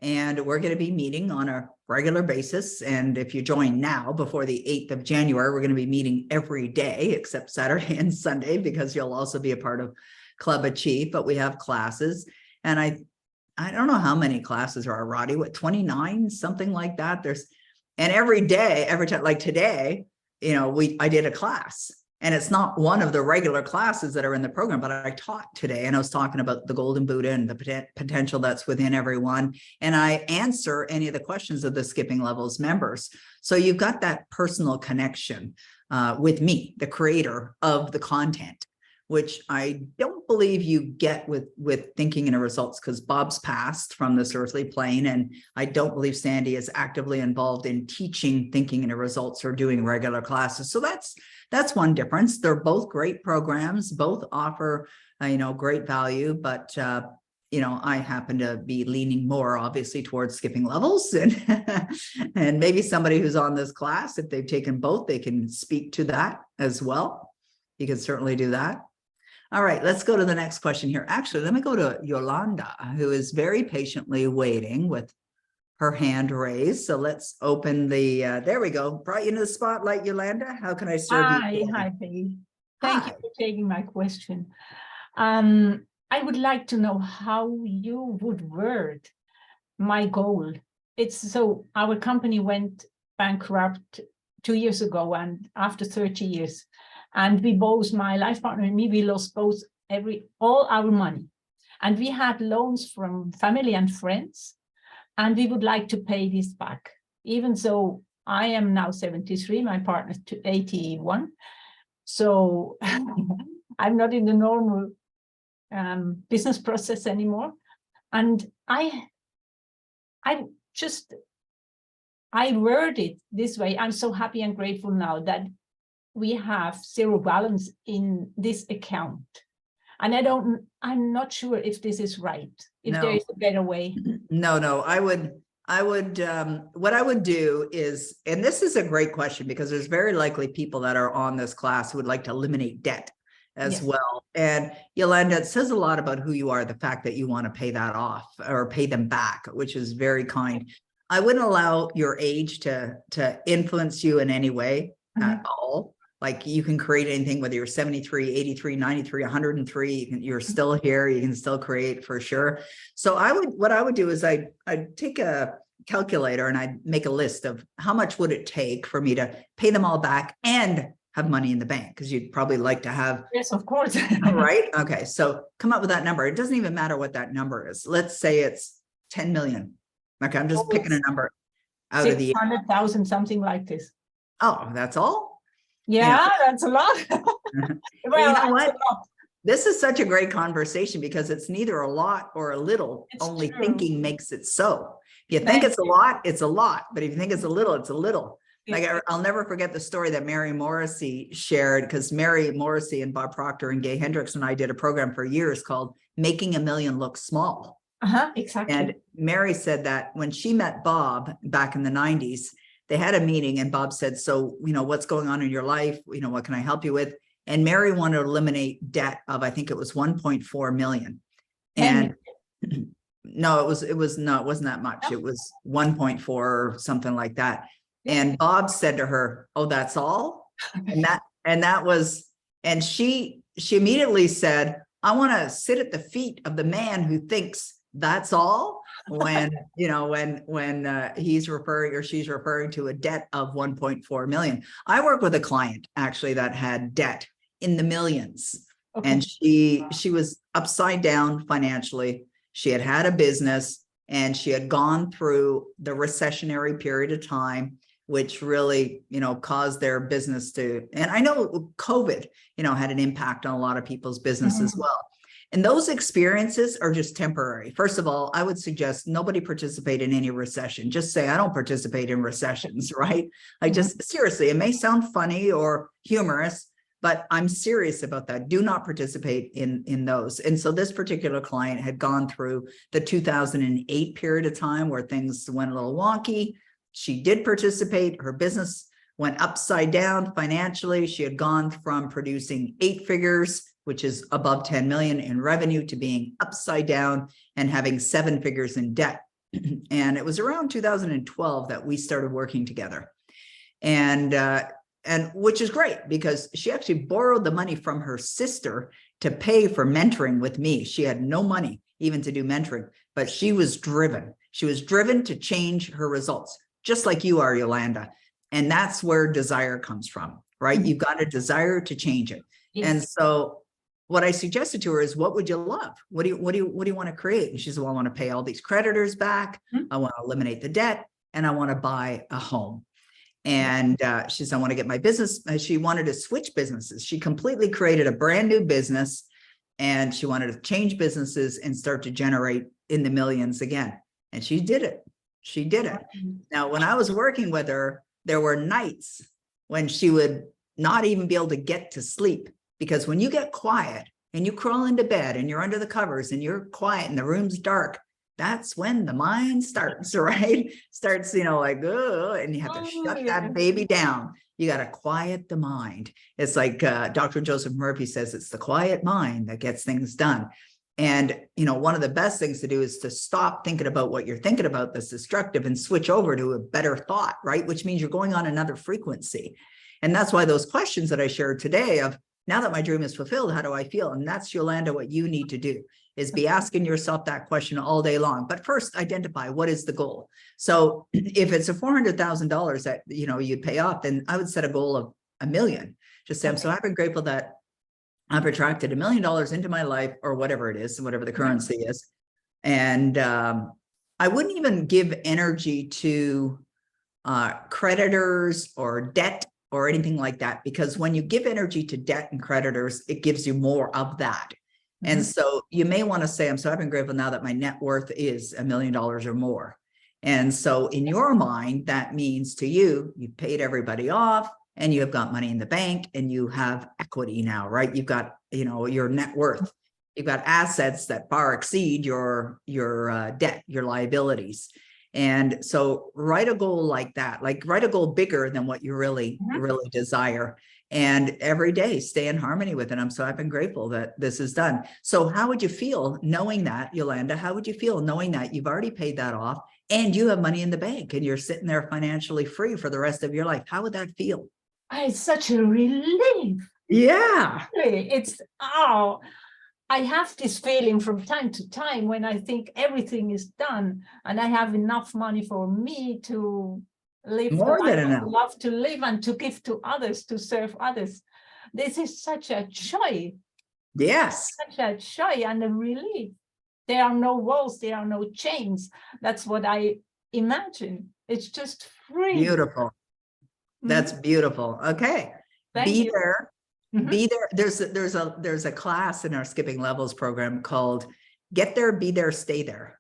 and we're going to be meeting on a regular basis. And if you join now before the 8th of January, we're going to be meeting every day except Saturday and Sunday, because you'll also be a part of Club Achieve. But we have classes, and I don't know how many classes are, Roddy, what, 29, something like that. And every day, every time, like today, you know, I did a class. And it's not one of the regular classes that are in the program, but I taught today, and I was talking about the golden Buddha and the potential that's within everyone. And I answer any of the questions of the Skipping Levels members. So you've got that personal connection with me, the creator of the content, which I don't believe you get with thinking into results, because Bob's passed from this earthly plane. And I don't believe Sandy is actively involved in teaching thinking into results or doing regular classes. So that's one difference. They're both great programs, both offer, great value, but, I happen to be leaning more obviously towards Skipping Levels, and maybe somebody who's on this class, if they've taken both, they can speak to that as well. You can certainly do that. All right, let's go to the next question here. Actually, let me go to Yolanda, who is very patiently waiting with her hand raised. So let's open the, there we go. Brought you into the spotlight, Yolanda. How can I serve you? Hi, Peggy. Thank you Hi. for taking my question. I would like to know how you would word my goal. It's so our company went bankrupt 2 years ago, and after 30 years, and we both, my life partner and me, we lost all our money, and we had loans from family and friends, and we would like to pay this back. Even so, I am now 73, my partner 81, so I'm not in the normal business process anymore. And I I word it this way. I'm so happy and grateful now that we have zero balance in this account. And I'm not sure if this is right, if there No. is a better way. No, what I would do is, and this is a great question because there's very likely people that are on this class who would like to eliminate debt as Yes. well. And Yolanda, it says a lot about who you are, the fact that you want to pay that off or pay them back, which is very kind. I wouldn't allow your age to influence you in any way at all. Like you can create anything, whether you're 73, 83, 93, 103, you're still here, you can still create for sure. So what I would do is I'd take a calculator and I'd make a list of how much would it take for me to pay them all back and have money in the bank, because you'd probably like to have. Yes, of course. Right. Okay. So come up with that number. It doesn't even matter what that number is. Let's say it's 10 million. Okay. I'm just picking a number out of the 600,000, something like this. Oh, that's all? Yeah, that's a lot. Well, you know what? This is such a great conversation because it's neither a lot or a little. It's Only true. thinking makes it so. If you think it's a lot, it's a lot. But if you think it's a little, it's a little. Like I'll never forget the story that Mary Morrissey shared, because Mary Morrissey and Bob Proctor and Gay Hendricks and I did a program for years called Making a Million Look Small. Exactly. And Mary said that when she met Bob back in the 90s, they had a meeting and Bob said, so, what's going on in your life? What can I help you with? And Mary wanted to eliminate debt of, I think it was 1.4 million. And no, it wasn't that much. It was 1.4 or something like that. And Bob said to her, oh, that's all? And she immediately said, I want to sit at the feet of the man who thinks that's all, when he's referring or she's referring to a debt of 1.4 million. I work with a client actually that had debt in the millions. Okay. And she was upside down financially. She had a business and she had gone through the recessionary period of time, which really, caused their business to, and I know COVID, had an impact on a lot of people's business as well. And those experiences are just temporary. First of all, I would suggest nobody participate in any recession. Just say, I don't participate in recessions, right? Like just seriously, it may sound funny or humorous, but I'm serious about that. Do not participate in those. And so this particular client had gone through the 2008 period of time where things went a little wonky. She did participate. Her business went upside down financially. She had gone from producing 8 figures, which is above 10 million in revenue, to being upside down and having 7 figures in debt. And it was around 2012 that we started working together. And which is great because she actually borrowed the money from her sister to pay for mentoring with me. She had no money even to do mentoring, but she was driven. She was driven to change her results, just like you are, Yolanda. And that's where desire comes from, right? You've got a desire to change it. Yes. And so what I suggested to her is, what would you love? What do you want to create? And she said, well, I want to pay all these creditors back. I want to eliminate the debt, and I want to buy a home. And she said, I want to get my business. She wanted to switch businesses. She completely created a brand new business, and she wanted to change businesses and start to generate in the millions again. And she did it. She did it. Now, when I was working with her, there were nights when she would not even be able to get to sleep, because when you get quiet and you crawl into bed and you're under the covers and you're quiet and the room's dark, that's when the mind starts, right? Starts, like, oh, and you have to shut that baby down. You got to quiet the mind. It's like Dr. Joseph Murphy says, it's the quiet mind that gets things done. And, one of the best things to do is to stop thinking about what you're thinking about that's destructive and switch over to a better thought, right? Which means you're going on another frequency. And that's why those questions that I shared today of, now that my dream is fulfilled, how do I feel? And that's, Yolanda, what you need to do is be asking yourself that question all day long. But first, identify what is the goal. So if it's a $400,000 that, you'd pay off, then I would set a goal of $1 million. Just say, I'm so happy and grateful that I've attracted $1 million into my life, or whatever it is, whatever the currency is. And I wouldn't even give energy to creditors or debt or anything like that, because when you give energy to debt and creditors, it gives you more of that. And so you may want to say, I'm so happy and grateful now that my net worth is $1 million or more. And so in your mind, that means to you, you've paid everybody off and you have got money in the bank and you have equity now, right? You've got, you know, your net worth. You've got assets that far exceed your debt, your liabilities. And so write a goal like that, like write a goal bigger than what you really desire. And every day stay in harmony with it. I've been grateful that this is done. So how would you feel knowing that, Yolanda? How would you feel knowing that you've already paid that off and you have money in the bank and you're sitting there financially free for the rest of your life? How would that feel? It's such a relief. Yeah. It's, oh, I have this feeling from time to time when I think everything is done and I have enough money for me to live More the than life I enough. love to live and to give to others, to serve others. This is such a joy, Yes. such a joy and a relief. There are no walls, there are no chains. That's what I imagine. It's just free. Beautiful. That's beautiful. Okay. Thank Be you. there. Be there. There's a class in our Skipping Levels program called Get There, Be There, Stay There.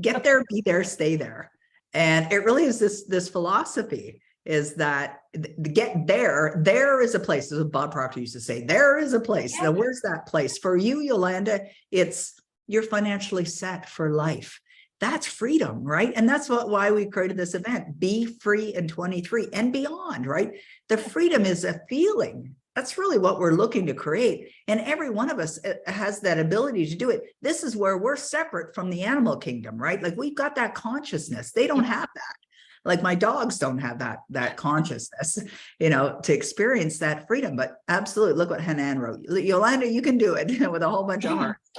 Get there, be there, stay there. And it really is this philosophy is that get there, there is a place. This is what Bob Proctor used to say, there is a place. Yeah. Now, where's that place? For you, Yolanda, it's you're financially set for life. That's freedom, right? And that's why we created this event, Be Free in 23 and beyond, right? The freedom is a feeling. That's really what we're looking to create. And every one of us has that ability to do it. This is where we're separate from the animal kingdom, right? Like we've got that consciousness. They don't have that. Like my dogs don't have that consciousness, you know, to experience that freedom. But absolutely, look what Hanan wrote. Yolanda, you can do it with a whole bunch of hearts.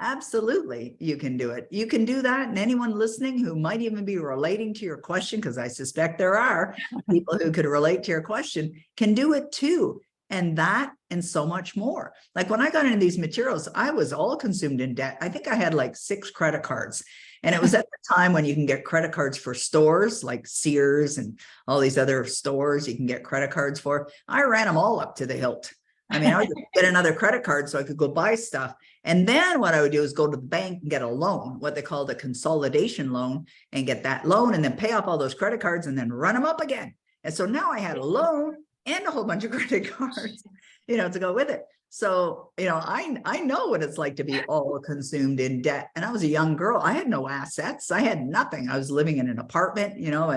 Absolutely, you can do it. You can do that. And anyone listening who might even be relating to your question, because I suspect there are people who could relate to your question, can do it too. And that and so much more. Like when I got into these materials, I was all consumed in debt. I think I had like 6 credit cards. And it was at the time when you can get credit cards for stores like Sears and all these other stores you can get credit cards for. I ran them all up to the hilt. I mean, I would get another credit card so I could go buy stuff. And then what I would do is go to the bank and get a loan, what they called a consolidation loan, and get that loan and then pay off all those credit cards and then run them up again. And so now I had a loan and a whole bunch of credit cards, you know, to go with it. So, you know, I know what it's like to be all consumed in debt. And I was a young girl. I had no assets. I had nothing. I was living in an apartment, you know,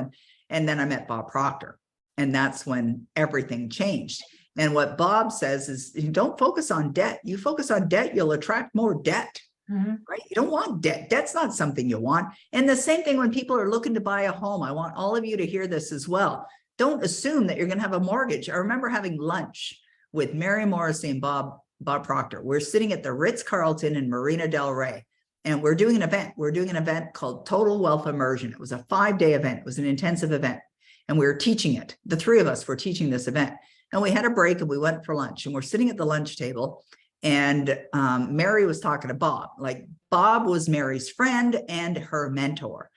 and then I met Bob Proctor. And that's when everything changed. And what Bob says is you don't focus on debt. You focus on debt, you'll attract more debt, right? You don't want debt. Debt's not something you want. And the same thing when people are looking to buy a home. I want all of you to hear this as well. Don't assume that you're going to have a mortgage. I remember having lunch with Mary Morrissey and Bob Proctor. We're sitting at the Ritz-Carlton in Marina Del Rey, and we're doing an event. We're doing an event called Total Wealth Immersion. It was a 5-day event. It was an intensive event, and we were teaching it. The 3 of us were teaching this event, and we had a break, and we went for lunch, and we're sitting at the lunch table, and Mary was talking to Bob. Like Bob was Mary's friend and her mentor,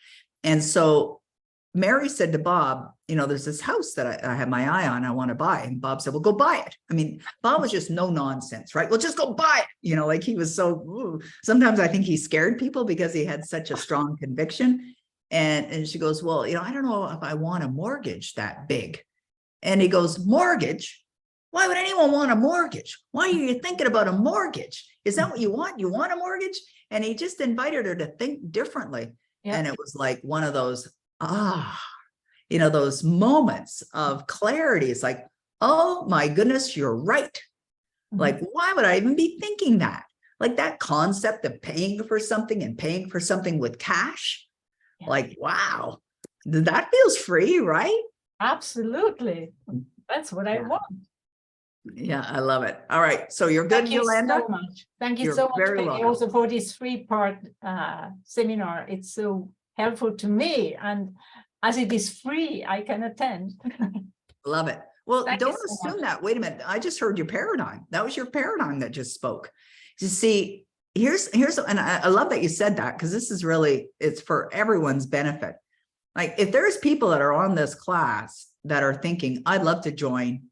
and so Mary said to Bob, you know, there's this house that I have my eye on, I want to buy. And Bob said, well, go buy it. I mean, Bob was just no nonsense, right? Well, just go buy it. You know, like he was so, ooh. Sometimes I think he scared people because he had such a strong conviction. And she goes, well, you know, I don't know if I want a mortgage that big. And he goes, mortgage? Why would anyone want a mortgage? Why are you thinking about a mortgage? Is that what you want? You want a mortgage? And he just invited her to think differently. Yeah. And it was like one of those, you know, those moments of clarity. It's like, oh my goodness, you're right. Like, why would I even be thinking that? Like that concept of paying for something and paying for something with cash. Yeah. Like, wow, that feels free, right? Absolutely. That's what I want. Yeah, I love it. All right. So you're good, Yolanda? Thank you so much. Thank you so much, Peggy, also for this 3-part seminar. It's so helpful to me. And as it is free, I can attend. Love it. Well, don't assume that. Wait a minute. I just heard your paradigm. That was your paradigm that just spoke. You see, here's, and I love that you said that, because this is really, it's for everyone's benefit. Like if there's people that are on this class that are thinking, I'd love to join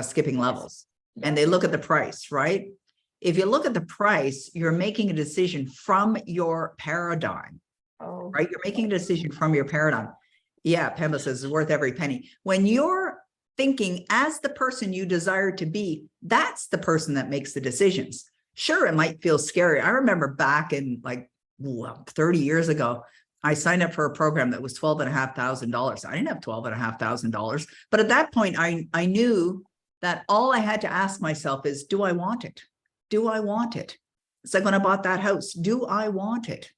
Skipping Levels, and they look at the price, right? If you look at the price, you're making a decision from your paradigm. Oh, right? You're making a decision from your paradigm. Yeah, Pamela says it's worth every penny. When you're thinking as the person you desire to be, that's the person that makes the decisions. Sure, it might feel scary. I remember back in like 30 years ago, I signed up for a program that was $12,500. I didn't have $12,500, but at that point, I knew that all I had to ask myself is, do I want it? Do I want it? It's like when I bought that house, do I want it?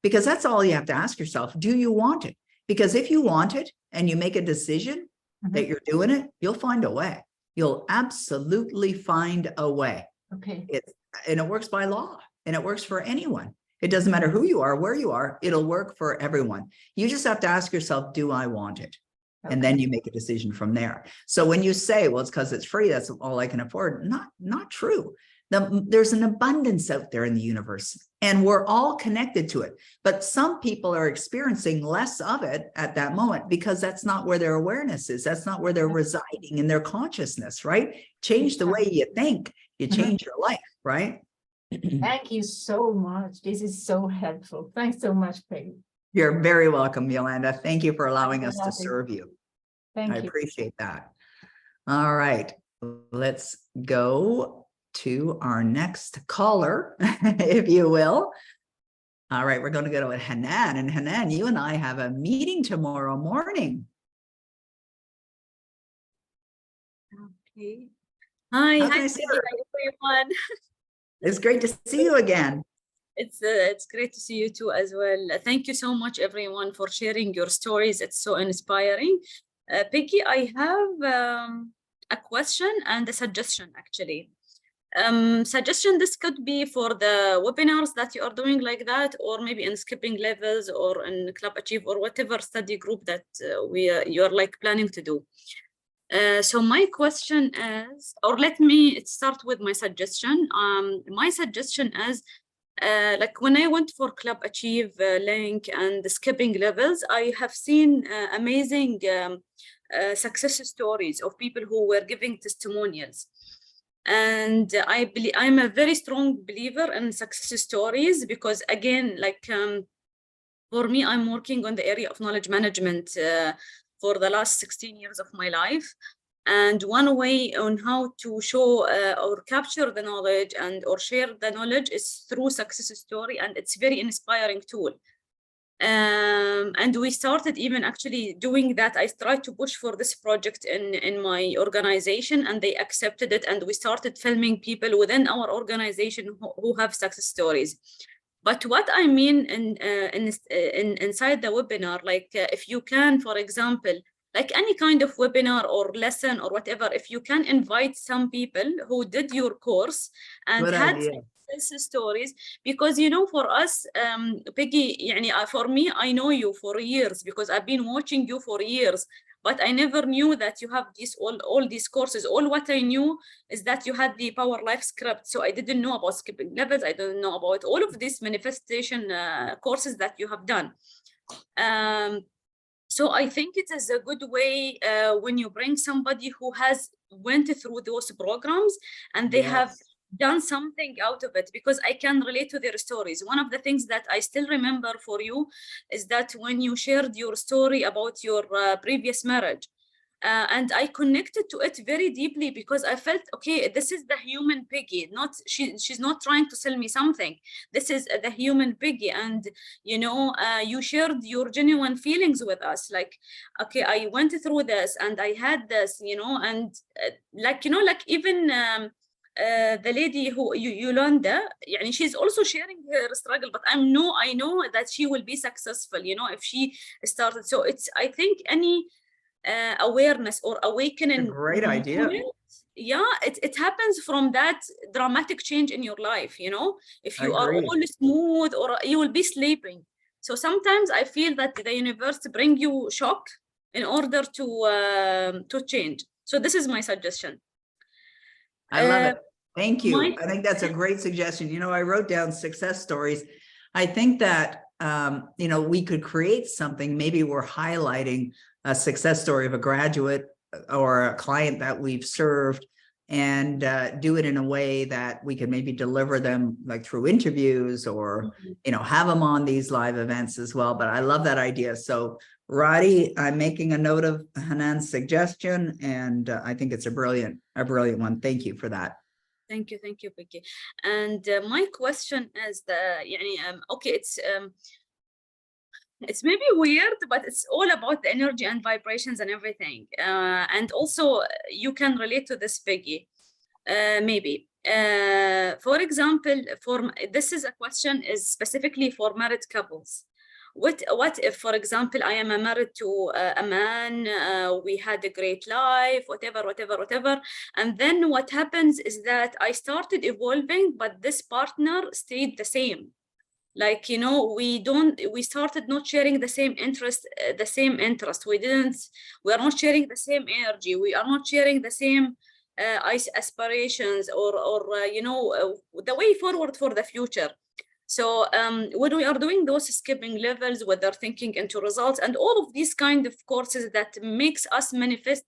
Because that's all you have to ask yourself. Do you want it? Because if you want it and you make a decision that you're doing it, you'll find a way. You'll absolutely find a way. okay. And it works by law, and it works for anyone. It doesn't matter who you are, where you are, it'll work for everyone. You just have to ask yourself, do I want it? And then you make a decision from there. So when you say, well, it's because it's free, that's all I can afford. Not true. There's an abundance out there in the universe, and we're all connected to it. But some people are experiencing less of it at that moment because that's not where their awareness is. That's not where they're residing in their consciousness, right? Change the way you think, you change your life, right? Thank you so much. This is so helpful. Thanks so much, Peggy. You're very welcome, Yolanda. Thank you for allowing us to Lovely. serve you. Thank I you. appreciate that. All right, let's go to our next caller, if you will. All right, we're going to go to Hanan. And Hanan, you and I have a meeting tomorrow morning. Okay. Hi, How can hi, I see Peggy. her? Hi, everyone. It's great to see you again. It's great to see you too as well. Thank you so much, everyone, for sharing your stories. It's so inspiring. Peggy, I have a question and a suggestion, actually. Suggestion, this could be for the webinars that you are doing like that, or maybe in skipping levels or in Club Achieve or whatever study group that you're like planning to do. So my question is, or let me start with my suggestion. My suggestion is, like when I went for Club Achieve link and the skipping levels, I have seen amazing success stories of people who were giving testimonials. And I'm a very strong believer in success stories because, again, like for me, I'm working on the area of knowledge management for the last 16 years of my life. And one way on how to show or capture the knowledge and or share the knowledge is through success story, and it's very inspiring tool. And we started even actually doing that. I tried to push for this project in my organization, and they accepted it. And we started filming people within our organization who have success stories. But what I mean inside the webinar, like if you can, for example, like any kind of webinar or lesson or whatever, if you can invite some people who did your course and Good had idea. success stories, because for us, Peggy, for me, I know you for years because I've been watching you for years, but I never knew that you have all these courses. All what I knew is that you had the Power Life script. So I didn't know about skipping levels. I didn't know about all of these manifestation courses that you have done. So I think it is a good way when you bring somebody who has went through those programs and they have done something out of it, because I can relate to their stories. One of the things that I still remember for you is that when you shared your story about your previous marriage, and I connected to it very deeply because I felt, okay, this is the human Peggy, she's not trying to sell me something. This is the human Peggy. And, you shared your genuine feelings with us. Like, okay, I went through this and I had this, and even the lady who Yolanda, she's also sharing her struggle, but I know that she will be successful, if she started. So I think any awareness or awakening, a great idea. It happens from that dramatic change in your life. If you are Agreed. all smooth, or you will be sleeping. So sometimes I feel that the universe bring you shock in order to change. So this is my suggestion. I love it. Thank you. my- I think that's a great suggestion. I wrote down success stories. I think that, we could create something. Maybe we're highlighting a success story of a graduate or a client that we've served, and do it in a way that we can maybe deliver them like through interviews or, you know, have them on these live events as well. But I love that idea. So Roddy, I'm making a note of Hanan's suggestion, and I think it's a brilliant one. Thank you for that. Thank you, Peggy. And my question is okay, it's maybe weird, but it's all about the energy and vibrations and everything. And also you can relate to this, Peggy, maybe. For example, this is a question is specifically for married couples. What if, for example, I am married to a man, we had a great life, whatever. And then what happens is that I started evolving, but this partner stayed the same. Like, you know, we started not sharing the same interest. We are not sharing the same energy. We are not sharing the same aspirations or you know, the way forward for the future. So when we are doing those skipping levels, whether thinking into results and all of these kind of courses that makes us manifest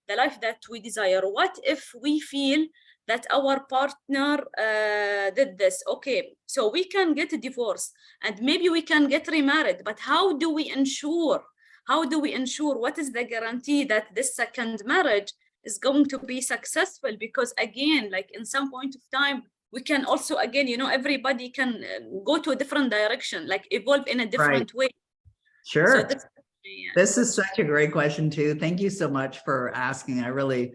the life that we desire, what if we feel that our partner did this? Okay, so we can get a divorce and maybe we can get remarried, but how do we ensure? What is the guarantee that this second marriage is going to be successful? Because again, like in some point of time, we can also, again, you know, everybody can go to a different direction, like evolve in a different way. Sure. So this is such a great question too. Thank you so much for asking. I really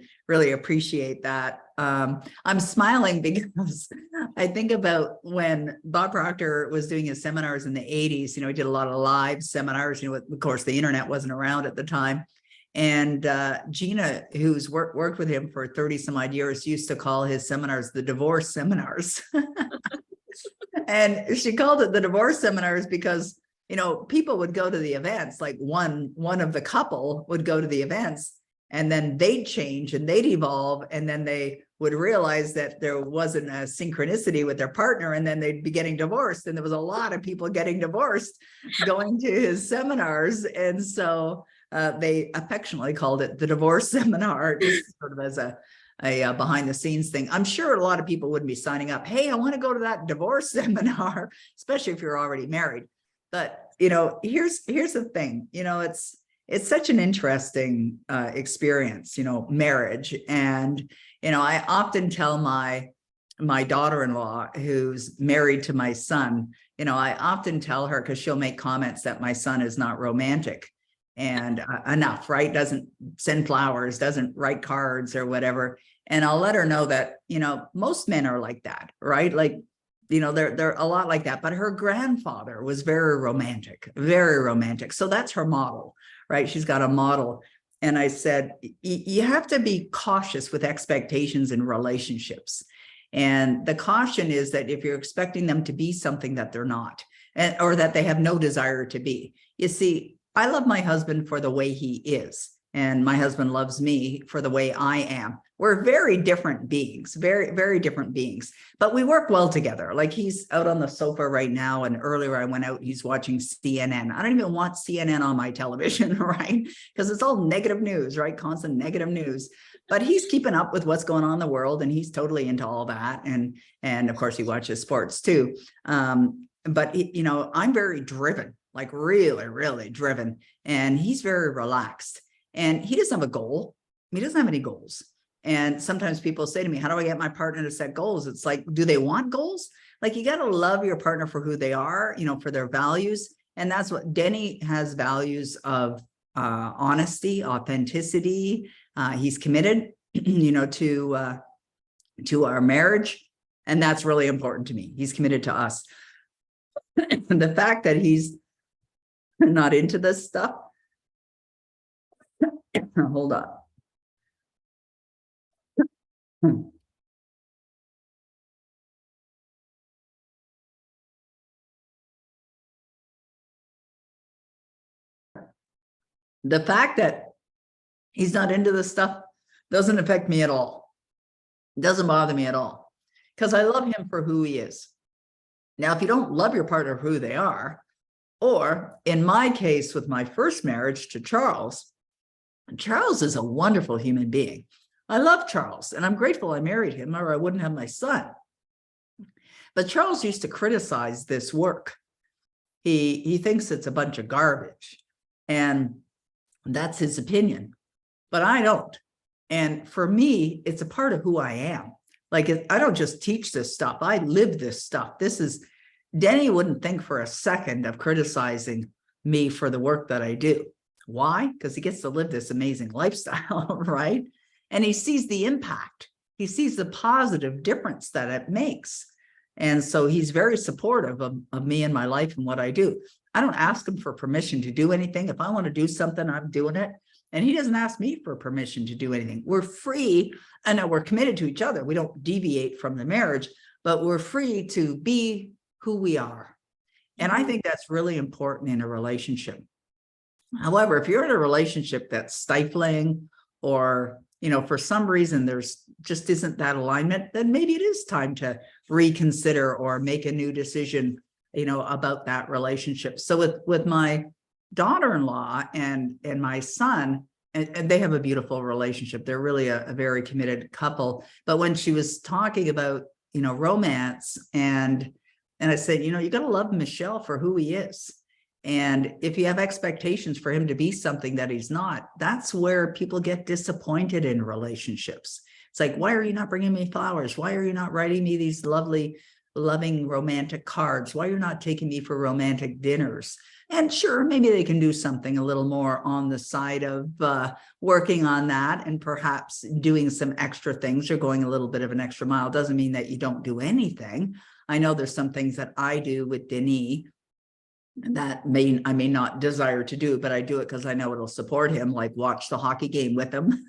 appreciate that. I'm smiling because I think about when Bob Proctor was doing his seminars in the 80s, you know, he did a lot of live seminars, you know, of course, the internet wasn't around at the time. And Gina, who's worked with him for 30 some odd years, used to call his seminars the divorce seminars. And she called it the divorce seminars because, you know, people would go to the events, like one of the couple would go to the events and then they'd change and they'd evolve. And then they would realize that there wasn't a synchronicity with their partner and then they'd be getting divorced. And there was a lot of people getting divorced going to his seminars. And so they affectionately called it the divorce seminar, just sort of as a behind the scenes thing. I'm sure a lot of people wouldn't be signing up. Hey, I want to go to that divorce seminar, especially if you're already married. But, you know, here's the thing, you know, it's such an interesting experience, you know, marriage. And, you know, I often tell my daughter-in-law who's married to my son, you know, I often tell her, because she'll make comments that my son is not romantic and enough, right? Doesn't send flowers, doesn't write cards or whatever. And I'll let her know that, you know, most men are like that, right? Like, you know, they're a lot like that, but her grandfather was very romantic. So that's her model, right? She's got a model. And I said, you have to be cautious with expectations in relationships. And the caution is that if you're expecting them to be something that they're not, or that they have no desire to be, you see, I love my husband for the way he is, and my husband loves me for the way I am. We're very different beings, very different beings, but we work well together. Like he's out on the sofa right now, and earlier I went out, he's watching CNN. I don't even want CNN on my television, right? Because it's all negative news, right? Constant negative news. But he's keeping up with what's going on in the world, and he's totally into all that. And of course, he watches sports too. But you know, I'm very driven, like really driven, and he's very relaxed. And he doesn't have a goal. He doesn't have any goals. And sometimes people say to me, how do I get my partner to set goals? It's like, do they want goals? Like, you got to love your partner for who they are, you know, for their values. And that's what Denny has, values of honesty, authenticity. He's committed, you know, to our marriage. And that's really important to me. He's committed to us. The fact that he's not into this stuff. Hold on. The fact that he's not into this stuff doesn't affect me at all. It doesn't bother me at all, because I love him for who he is. Now, if you don't love your partner for who they are, or in my case with my first marriage to Charles is a wonderful human being. I love Charles, and I'm grateful I married him, or I wouldn't have my son. But Charles used to criticize this work. He thinks it's a bunch of garbage, and that's his opinion, but I don't. And for me, it's a part of who I am. Like, I don't just teach this stuff, I live this stuff. Denny wouldn't think for a second of criticizing me for the work that I do. Why? Because he gets to live this amazing lifestyle, right? And he sees the impact. He sees the positive difference that it makes. And so he's very supportive of me and my life and what I do. I don't ask him for permission to do anything. If I want to do something, I'm doing it. And he doesn't ask me for permission to do anything. We're free, and we're committed to each other. We don't deviate from the marriage, but we're free to be who we are. And I think that's really important in a relationship. However, if you're in a relationship that's stifling, or, for some reason there's just isn't that alignment, then maybe it is time to reconsider or make a new decision, about that relationship. So with my daughter-in-law and my son, and they have a beautiful relationship. They're really a very committed couple. But when she was talking about, romance, and I said, you got to love Michel for who he is. And if you have expectations for him to be something that he's not, that's where people get disappointed in relationships. It's like, why are you not bringing me flowers? Why are you not writing me these lovely, loving romantic cards? Why are you not taking me for romantic dinners? And sure, maybe they can do something a little more on the side of working on that, and perhaps doing some extra things, or going a little bit of an extra mile. Doesn't mean that you don't do anything. I know there's some things that I do with Denis that I may not desire to do, but I do it because I know it'll support him, like watch the hockey game with him.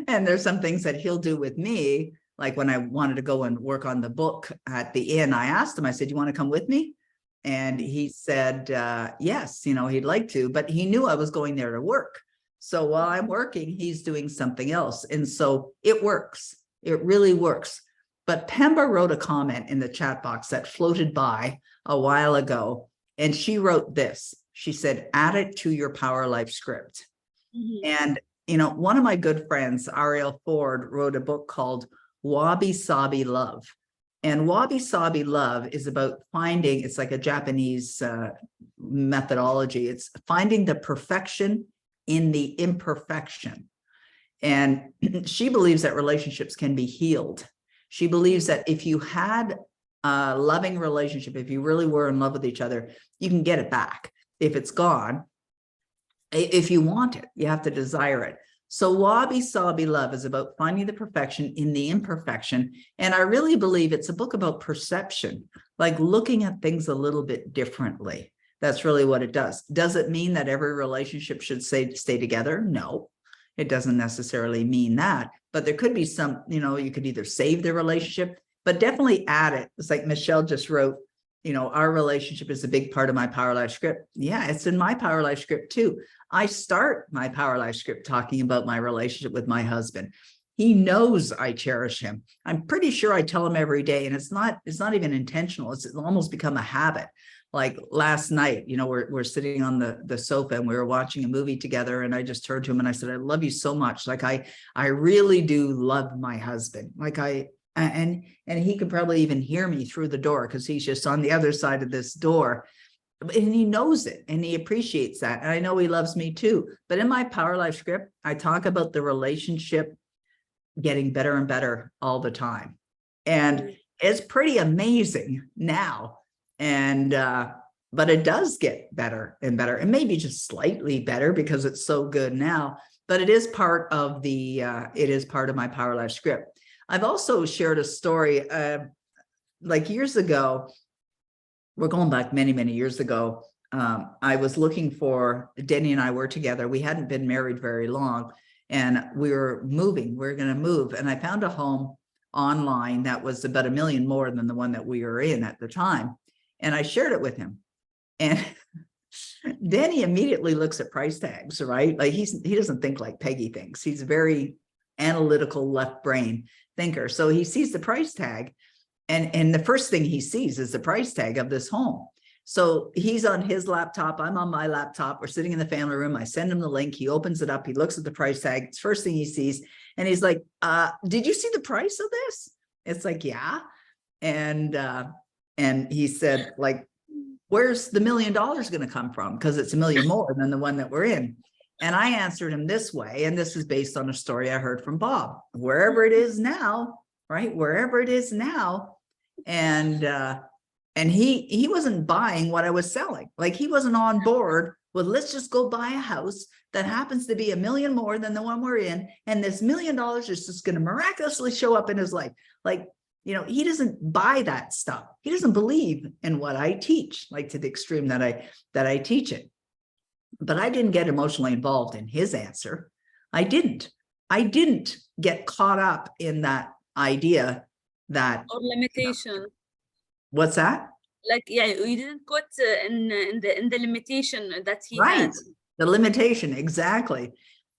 And there's some things that he'll do with me, like when I wanted to go and work on the book at the inn, I asked him, I said, you want to come with me? And he said, yes, he'd like to, but he knew I was going there to work. So while I'm working, he's doing something else. And so it works. It really works. But Pemba wrote a comment in the chat box that floated by a while ago. And she wrote this. She said, add it to your Power Life script. And, one of my good friends, Ariel Ford, wrote a book called Wabi Sabi Love. And Wabi Sabi Love is about finding, it's like a Japanese methodology. It's finding the perfection in the imperfection. And she believes that relationships can be healed. She believes that if you had a loving relationship, if you really were in love with each other, you can get it back. If it's gone, if you want it, you have to desire it. So Wabi Sabi Love is about finding the perfection in the imperfection. And I really believe it's a book about perception, like looking at things a little bit differently. That's really what it does. Does it mean that every relationship should stay together? No, it doesn't necessarily mean that. But there could be some, you could either save the relationship, but definitely add it. It's like Michelle just wrote, our relationship is a big part of my Power Life script. Yeah, it's in my Power Life script too. I start my Power Life script talking about my relationship with my husband. He knows I cherish him. I'm pretty sure I tell him every day, and it's not even intentional. It's almost become a habit. Like last night, we're sitting on the sofa and we were watching a movie together, and I just turned to him and I said, I love you so much. Like I really do love my husband. Like and he could probably even hear me through the door because he's just on the other side of this door. And he knows it and he appreciates that. And I know he loves me too. But in my Power Life script, I talk about the relationship getting better and better all the time. And it's pretty amazing now. And but it does get better and better, and maybe just slightly better because it's so good now. But it is part of my Power Life script. I've also shared a story like years ago. We're going back many, many years ago. I was looking for, Denny and I were together. We hadn't been married very long, and we were moving. We were going to move. And I found a home online that was about $1 million more than the one that we were in at the time. And I shared it with him. And Denny immediately looks at price tags, right? Like he doesn't think like Peggy thinks. He's a very analytical left brain thinker. So he sees the price tag. And the first thing he sees is the price tag of this home. So he's on his laptop. I'm on my laptop. We're sitting in the family room. I send him the link. He opens it up. He looks at the price tag. It's the first thing he sees. And he's like, did you see the price of this? It's like, yeah. And he said, like, where's the $1 million going to come from? Because it's $1 million more than the one that we're in. And I answered him this way, and this is based on a story I heard from Bob. Wherever it is now, right? Wherever it is now. And he wasn't buying what I was selling. Like, he wasn't on board with, let's just go buy a house that happens to be $1 million more than the one we're in. And this $1 million is just going to miraculously show up in his life. Like, you know, he doesn't buy that stuff. He doesn't believe in what I teach, like to the extreme that I teach it. But I didn't get emotionally involved in his answer. I didn't get caught up in that idea that, Or limitation. What's that? Like, yeah, you didn't put in the limitation that he Right. had. The limitation, exactly.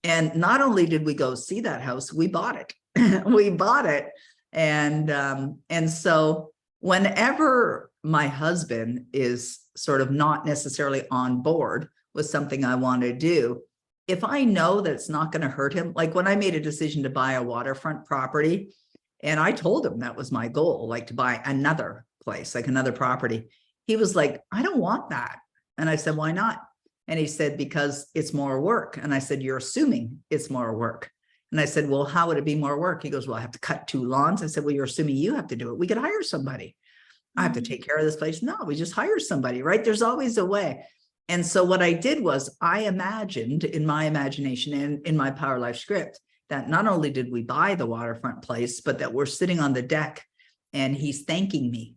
And not only did we go see that house, we bought it. We bought it. And so whenever my husband is sort of not necessarily on board with something I want to do, if I know that it's not going to hurt him, like when I made a decision to buy a waterfront property, and I told him that was my goal, like to buy another place, like another property, he was like, I don't want that. And I said, why not? And he said, because it's more work. And I said, you're assuming it's more work. And I said, well, how would it be more work? He goes, well, I have to cut 2 lawns. I said, well, you're assuming you have to do it. We could hire somebody. I have to take care of this place. No, we just hire somebody, right? There's always a way. And so what I did was I imagined in my imagination and in my Power Life script that not only did we buy the waterfront place, but that we're sitting on the deck and he's thanking me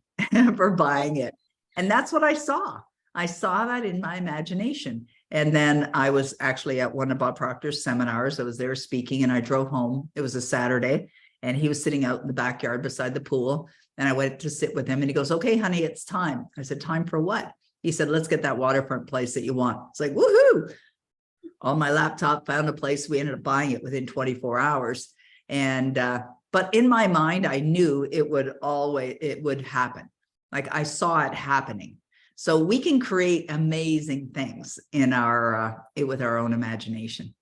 for buying it. And that's what I saw. I saw that in my imagination. And then I was actually at one of Bob Proctor's seminars. I was there speaking and I drove home. It was a Saturday and he was sitting out in the backyard beside the pool. And I went to sit with him and he goes, okay, honey, it's time. I said, time for what? He said, let's get that waterfront place that you want. It's like, woohoo. On my laptop, found a place. We ended up buying it within 24 hours. And, but in my mind, I knew it would happen. Like I saw it happening. So we can create amazing things in our, with our own imagination.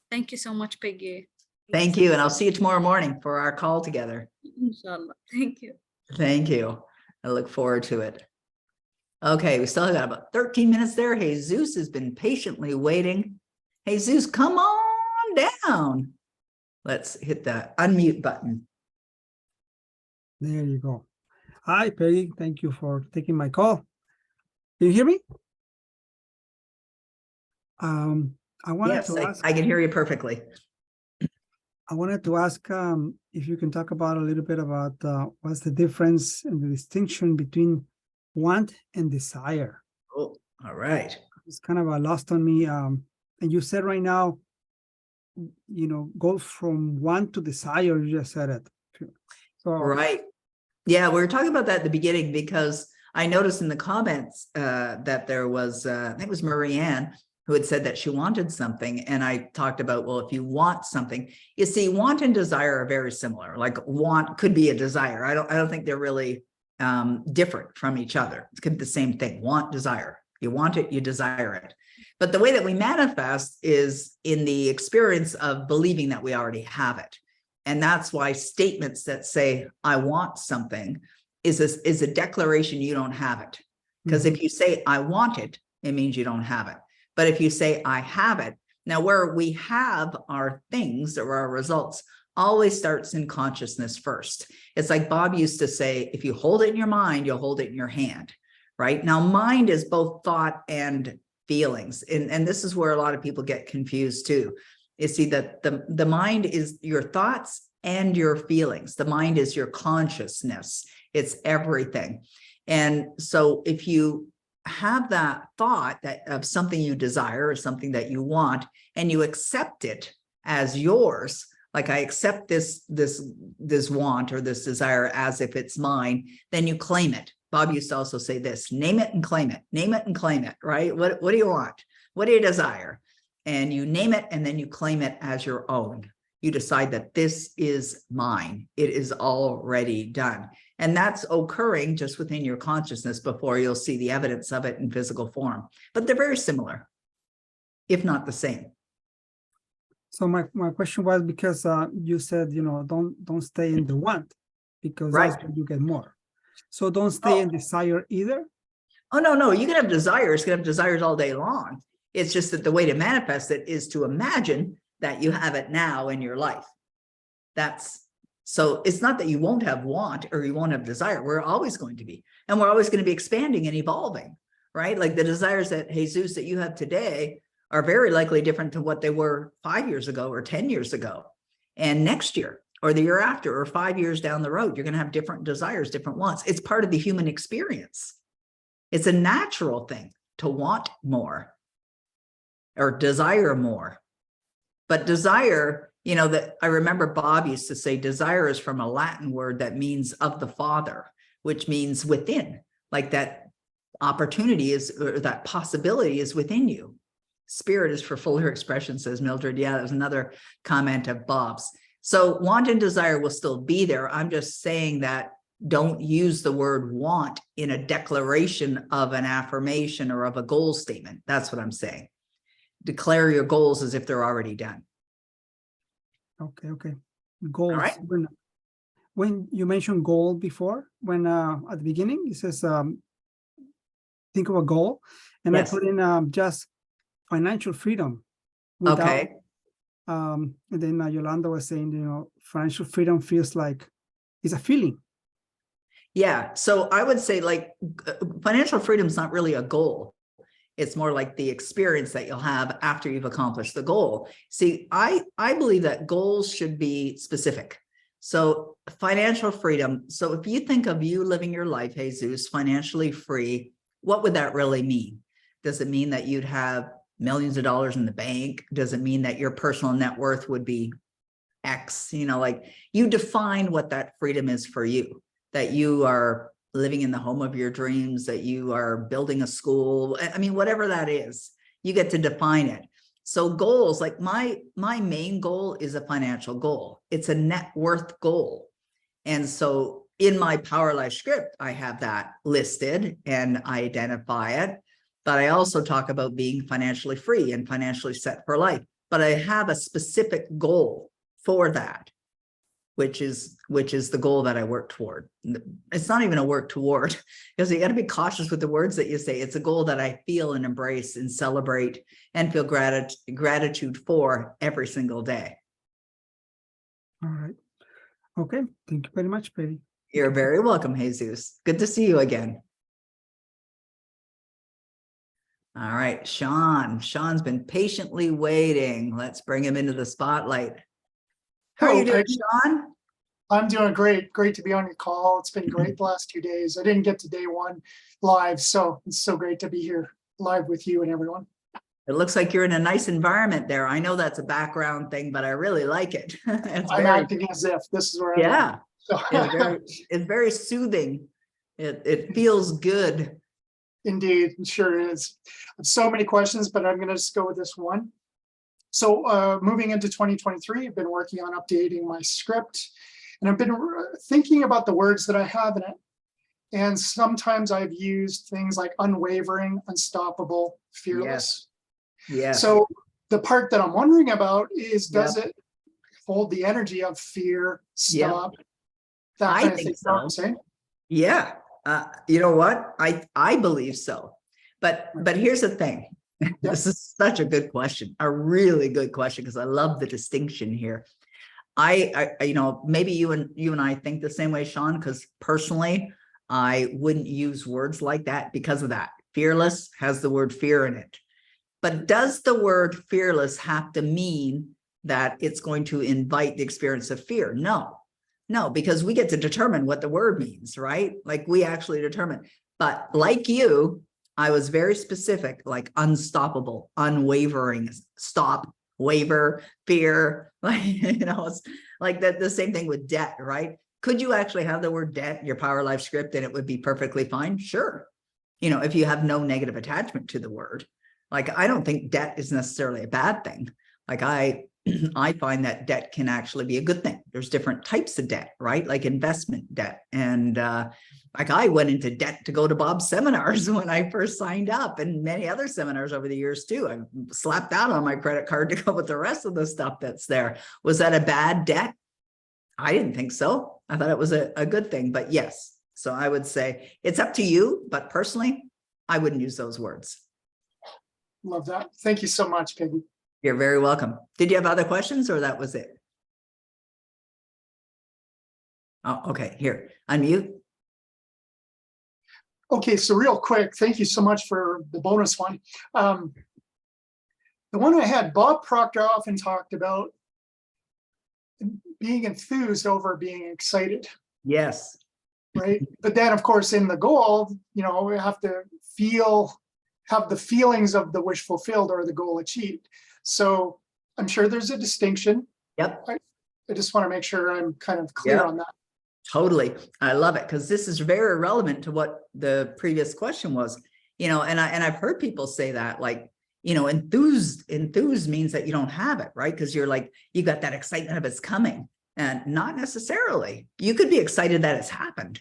Thank you so much, Peggy. Thank you. And I'll see you tomorrow morning for our call together. Inshallah. Thank you. Thank you. I look forward to it. Okay, we still got about 13 minutes there. Jesus has been patiently waiting. Jesus, come on down. Let's hit the unmute button. There you go. Hi, Peggy. Thank you for taking my call. Can you hear me? I wanted to ask. I can hear you perfectly. I wanted to ask if you can talk about a little bit about what's the difference and the distinction between want and desire. Oh, all right. It's kind of lost on me. And you said right now, you know, go from want to desire. You just said it. So, right. Yeah, we were talking about that at the beginning because I noticed in the comments that there was, I think it was Marianne who had said that she wanted something. And I talked about, well, if you want something, you see, want and desire are very similar. Like want could be a desire. I don't think they're really different from each other. It could be the same thing. Want, desire. You want it, you desire it. But the way that we manifest is in the experience of believing that we already have it. And that's why statements that say, I want something is a declaration you don't have it. Because if you say, I want it, it means you don't have it. But if you say, I have it, now where we have our things or our results always starts in consciousness first. It's like Bob used to say, if you hold it in your mind, you'll hold it in your hand, right? Now, mind is both thought and feelings. And this is where a lot of people get confused too. You see that the mind is your thoughts and your feelings. The mind is your consciousness. It's everything. And so if you have that thought that of something you desire or something that you want, and you accept it as yours, like I accept this want or this desire as if it's mine, then you claim it. Bob used to also say this, name it and claim it, name it and claim it, right? What do you want? What do you desire? And you name it and then you claim it as your own. You decide that this is mine. It is already done. And that's occurring just within your consciousness before you'll see the evidence of it in physical form. But they're very similar, if not the same. So my question was because you said, don't stay in the want because that's Right. when you get more. So don't stay in desire either. Oh, no, you can have desires, you can have desires all day long. It's just that the way to manifest it is to imagine that you have it now in your life. So it's not that you won't have want or you won't have desire. We're always going to be, and we're always going to be expanding and evolving, right? Like the desires that Jesus that you have today are very likely different to what they were 5 years ago or 10 years ago. And next year or the year after or 5 years down the road, you're going to have different desires, different wants. It's part of the human experience. It's a natural thing to want more or desire more. But desire, that I remember Bob used to say, desire is from a Latin word that means of the Father, which means within, like that opportunity is, or that possibility is within you. Spirit is for fuller expression, says Mildred. Yeah, there's another comment of Bob's. So want and desire will still be there. I'm just saying that don't use the word want in a declaration of an affirmation or of a goal statement. That's what I'm saying. Declare your goals as if they're already done. Okay. Goals. All right. When you mentioned goal before, when at the beginning, it says, think of a goal. And Yes. I put in just financial freedom. Without, Okay. And then Yolanda was saying, financial freedom feels like it's a feeling. Yeah. So I would say like financial freedom is not really a goal. It's more like the experience that you'll have after you've accomplished the goal. See, I believe that goals should be specific. So financial freedom. So if you think of you living your life, Jesus, financially free, what would that really mean? Does it mean that you'd have millions of dollars in the bank? Does it mean that your personal net worth would be X? Like you define what that freedom is for you, that you are living in the home of your dreams, that you are building a school. I mean, whatever that is, you get to define it. So goals, like my main goal is a financial goal. It's a net worth goal. And so in my Power Life script, I have that listed and I identify it, but I also talk about being financially free and financially set for life. But I have a specific goal for that, which is the goal that I work toward. It's not even a work toward, because you got to be cautious with the words that you say. It's a goal that I feel and embrace and celebrate and feel gratitude for every single day. All right. Okay. Thank you very much, Peggy. You're very welcome, Jesus. Good to see you again. All right, Sean. Sean's been patiently waiting. Let's bring him into the spotlight. How are you doing, Sean? I'm doing great. Great to be on your call. It's been great the last 2 days. I didn't get to day one live, so it's so great to be here live with you and everyone. It looks like you're in a nice environment there. I know that's a background thing, but I really like it. I'm acting as if this is where I'm yeah. So. It's very soothing. It feels good. Indeed, it sure is. I have so many questions, but I'm going to just go with this one. So moving into 2023, I've been working on updating my script, and I've been thinking about the words that I have in it. And sometimes I've used things like unwavering, unstoppable, fearless. Yeah. So the part that I'm wondering about is, does it hold the energy of fear, stop, that kind of thing? So. Yeah. You know what? I believe so. But here's the thing. This is such a good question, a really good question, because I love the distinction here. I maybe you and I think the same way, Sean, because personally, I wouldn't use words like that because of that. Fearless has the word fear in it. But does the word fearless have to mean that it's going to invite the experience of fear? No, because we get to determine what the word means, right? Like we actually determine. But like you, I was very specific, like unstoppable, unwavering, stop, waver, fear. Like, it's like that. The same thing with debt, right? Could you actually have the word debt in your Power Life script and it would be perfectly fine? Sure. If you have no negative attachment to the word. Like, I don't think debt is necessarily a bad thing. Like I I find that debt can actually be a good thing. There's different types of debt, right? Like investment debt. And like I went into debt to go to Bob's seminars when I first signed up, and many other seminars over the years too. I slapped that on my credit card to go with the rest of the stuff that's there. Was that a bad debt? I didn't think so. I thought it was a good thing, but yes. So I would say it's up to you, but personally, I wouldn't use those words. Love that. Thank you so much, Peggy. You're very welcome. Did you have other questions or that was it? Oh, okay. Here, unmute. Okay, so real quick, thank you so much for the bonus one. The one I had, Bob Proctor often talked about being enthused over being excited, Yes. right? But then, of course, in the goal, we have to have the feelings of the wish fulfilled or the goal achieved. So I'm sure there's a distinction. Yep. I just want to make sure I'm kind of clear on that. Totally. I love it because this is very relevant to what the previous question was, and I've heard people say that, like, enthused means that you don't have it, right? Because you're like, you got that excitement of it's coming, and not necessarily. You could be excited that it's happened.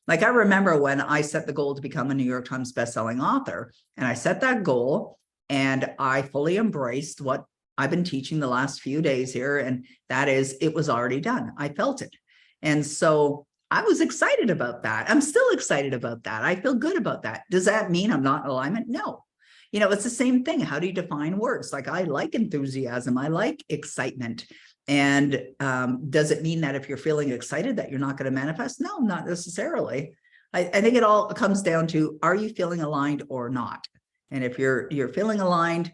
Like I remember when I set the goal to become a New York Times bestselling author, and I set that goal and I fully embraced what I've been teaching the last few days here. And that is, it was already done. I felt it. And so I was excited about that. I'm still excited about that. I feel good about that. Does that mean I'm not in alignment? No. It's the same thing. How do you define words? Like I like enthusiasm. I like excitement. And does it mean that if you're feeling excited that you're not going to manifest? No, not necessarily. I think it all comes down to, are you feeling aligned or not? And if you're feeling aligned,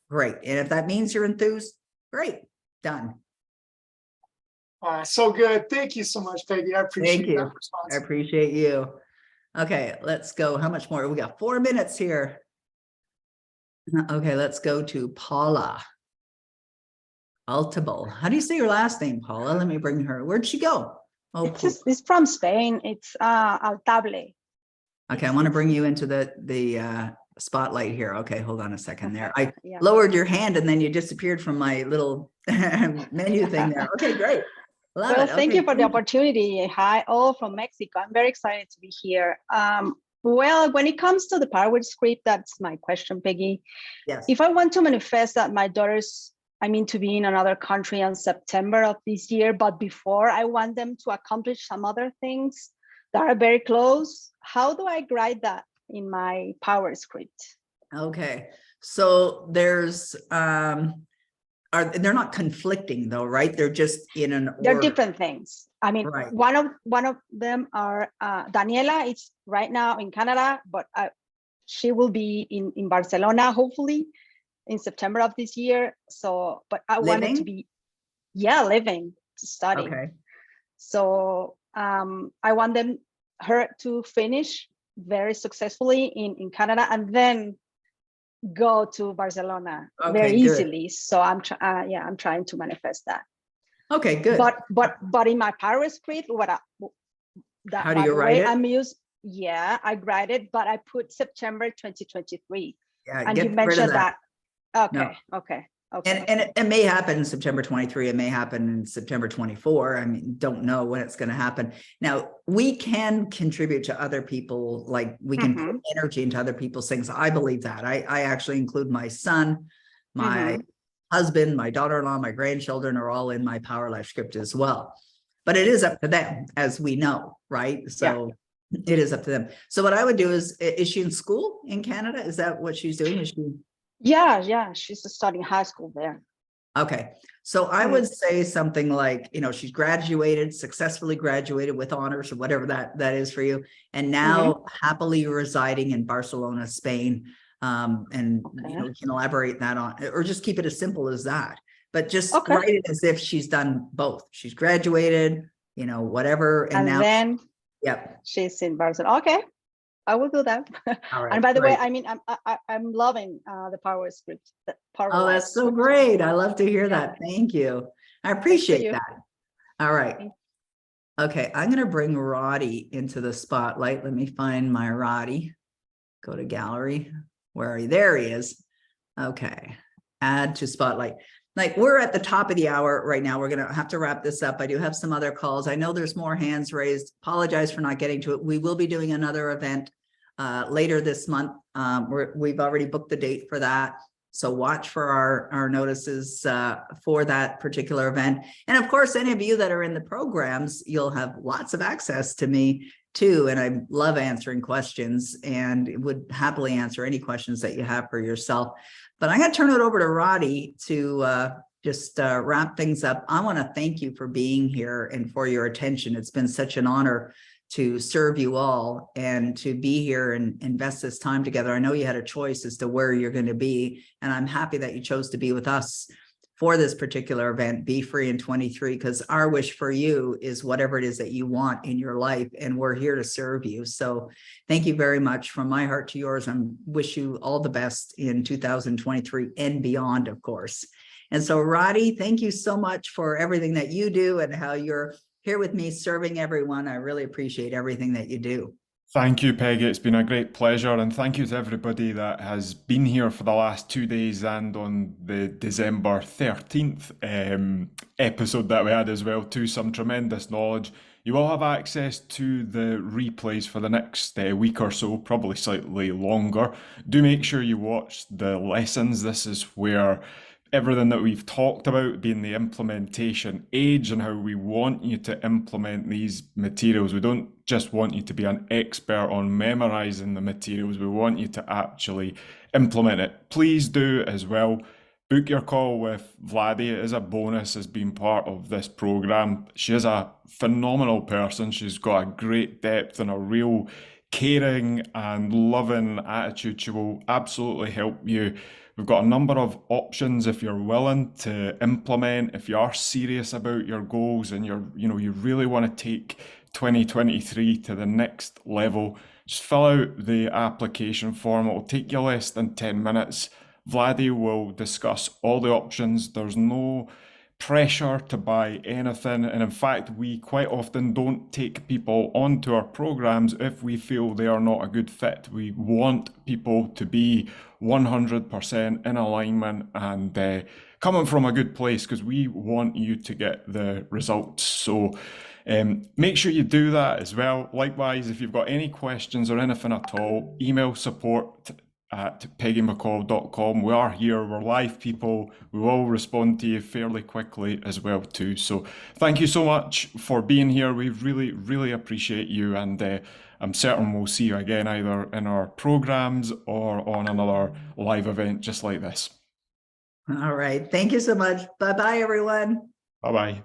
great. And if that means you're enthused, great, done. So good. Thank you so much, Peggy. I appreciate that response. I appreciate you. Okay, let's go. How much more? We got 4 minutes here. Okay, let's go to Paula Altable. How do you say your last name, Paula? Let me bring her. Where'd she go? Oh, it's from Spain. It's Altable. Okay, I want to bring you into the spotlight here. Okay, hold on a second there. I Yeah. lowered your hand and then you disappeared from my little menu thing there. Okay, great. Love Well, it. thank Okay, you for the opportunity. Hi, all from Mexico. I'm very excited to be here. Well, when it comes to the Power Script, that's my question, Peggy. Yes. If I want to manifest that my daughters, to be in another country in September of this year, but before I want them to accomplish some other things that are very close, how do I write that in my Power Script? Okay, so there's they're not conflicting though, right? They're just in an order. They're different things. Right. One of them are Daniela. It's right now in Canada, but she will be in Barcelona, hopefully in September of this year. So, but I wanted to be, living, to study. Okay. So I want her to finish very successfully in Canada and then go to Barcelona very easily. So I'm trying to manifest that. Okay, good. But in my Power Script, how do you write it? I write it, but I put September 2023. Yeah, and you mentioned that. Okay, No. okay. And it may happen in September 23. It may happen in September 24. Don't know when it's going to happen. Now, we can contribute to other people, like we can put energy into other people's things. I believe that. I actually include my son, my husband, my daughter-in-law, my grandchildren are all in my Power Life Script as well. But it is up to them, as we know, right? So it is up to them. So what I would do is she in school in Canada? Is that what she's doing? Is she? Yeah, she's studying high school there. Okay, so I would say something like, she's successfully graduated with honors or whatever that is for you, and now happily residing in Barcelona, Spain. And you can elaborate that on, or just keep it as simple as that. But just write it as if she's done both. She's graduated, whatever, and now then yep, she's in Barcelona. Okay. I will do that. All right, and by the way, I'm loving the Power Script. That's so great. I love to hear that. Thank you. I appreciate that. All right. Okay, I'm going to bring Roddy into the spotlight. Let me find my Roddy. Go to gallery. Where are you? There he is. Okay. Add to spotlight. like we're at the top of the hour right now. We're going to have to wrap this up. I do have some other calls. I know there's more hands raised. Apologize for not getting to it. We will be doing another event later this month. We've already booked the date for that. So watch for our notices for that particular event. And of course, any of you that are in the programs, you'll have lots of access to me too. And I love answering questions and would happily answer any questions that you have for yourself. But I'm going to turn it over to Roddy to just wrap things up. I want to thank you for being here and for your attention. It's been such an honor to serve you all and to be here and invest this time together. I know you had a choice as to where you're going to be, and I'm happy that you chose to be with us for this particular event, Be Free in 23, because our wish for you is whatever it is that you want in your life, and we're here to serve you. So thank you very much from my heart to yours. I wish you all the best in 2023 and beyond, of course. And so Roddy, thank you so much for everything that you do and how you're here with me serving everyone. I really appreciate everything that you do. Thank you, Peggy. It's been a great pleasure, and thank you to everybody that has been here for the last 2 days and on the December 13th episode that we had as well, too. Some tremendous knowledge. You will have access to the replays for the next week or so, probably slightly longer. Do make sure you watch the lessons. This is where everything that we've talked about, being the implementation age and how we want you to implement these materials. We don't just want you to be an expert on memorizing the materials. We want you to actually implement it. Please do as well. Book your call with Vladdy. It is a bonus as being part of this program. She is a phenomenal person. She's got a great depth and a real caring and loving attitude. She will absolutely help you. We've got a number of options if you're willing to implement, if you are serious about your goals and you really want to take 2023 to the next level. Just fill out the application form. It will take you less than 10 minutes. Vladdy will discuss all the options. There's no pressure to buy anything, and in fact we quite often don't take people onto our programs if we feel they are not a good fit. We want people to be 100% in alignment and coming from a good place, because we want you to get the results. So make sure you do that as well. Likewise, if you've got any questions or anything at all, email support@peggymccall.com. We are here, we're live people. We will respond to you fairly quickly as well too. So thank you so much for being here. We really, really appreciate you, and I'm certain we'll see you again either in our programs or on another live event just like this. All right. Thank you so much. Bye-bye, everyone. Bye-bye.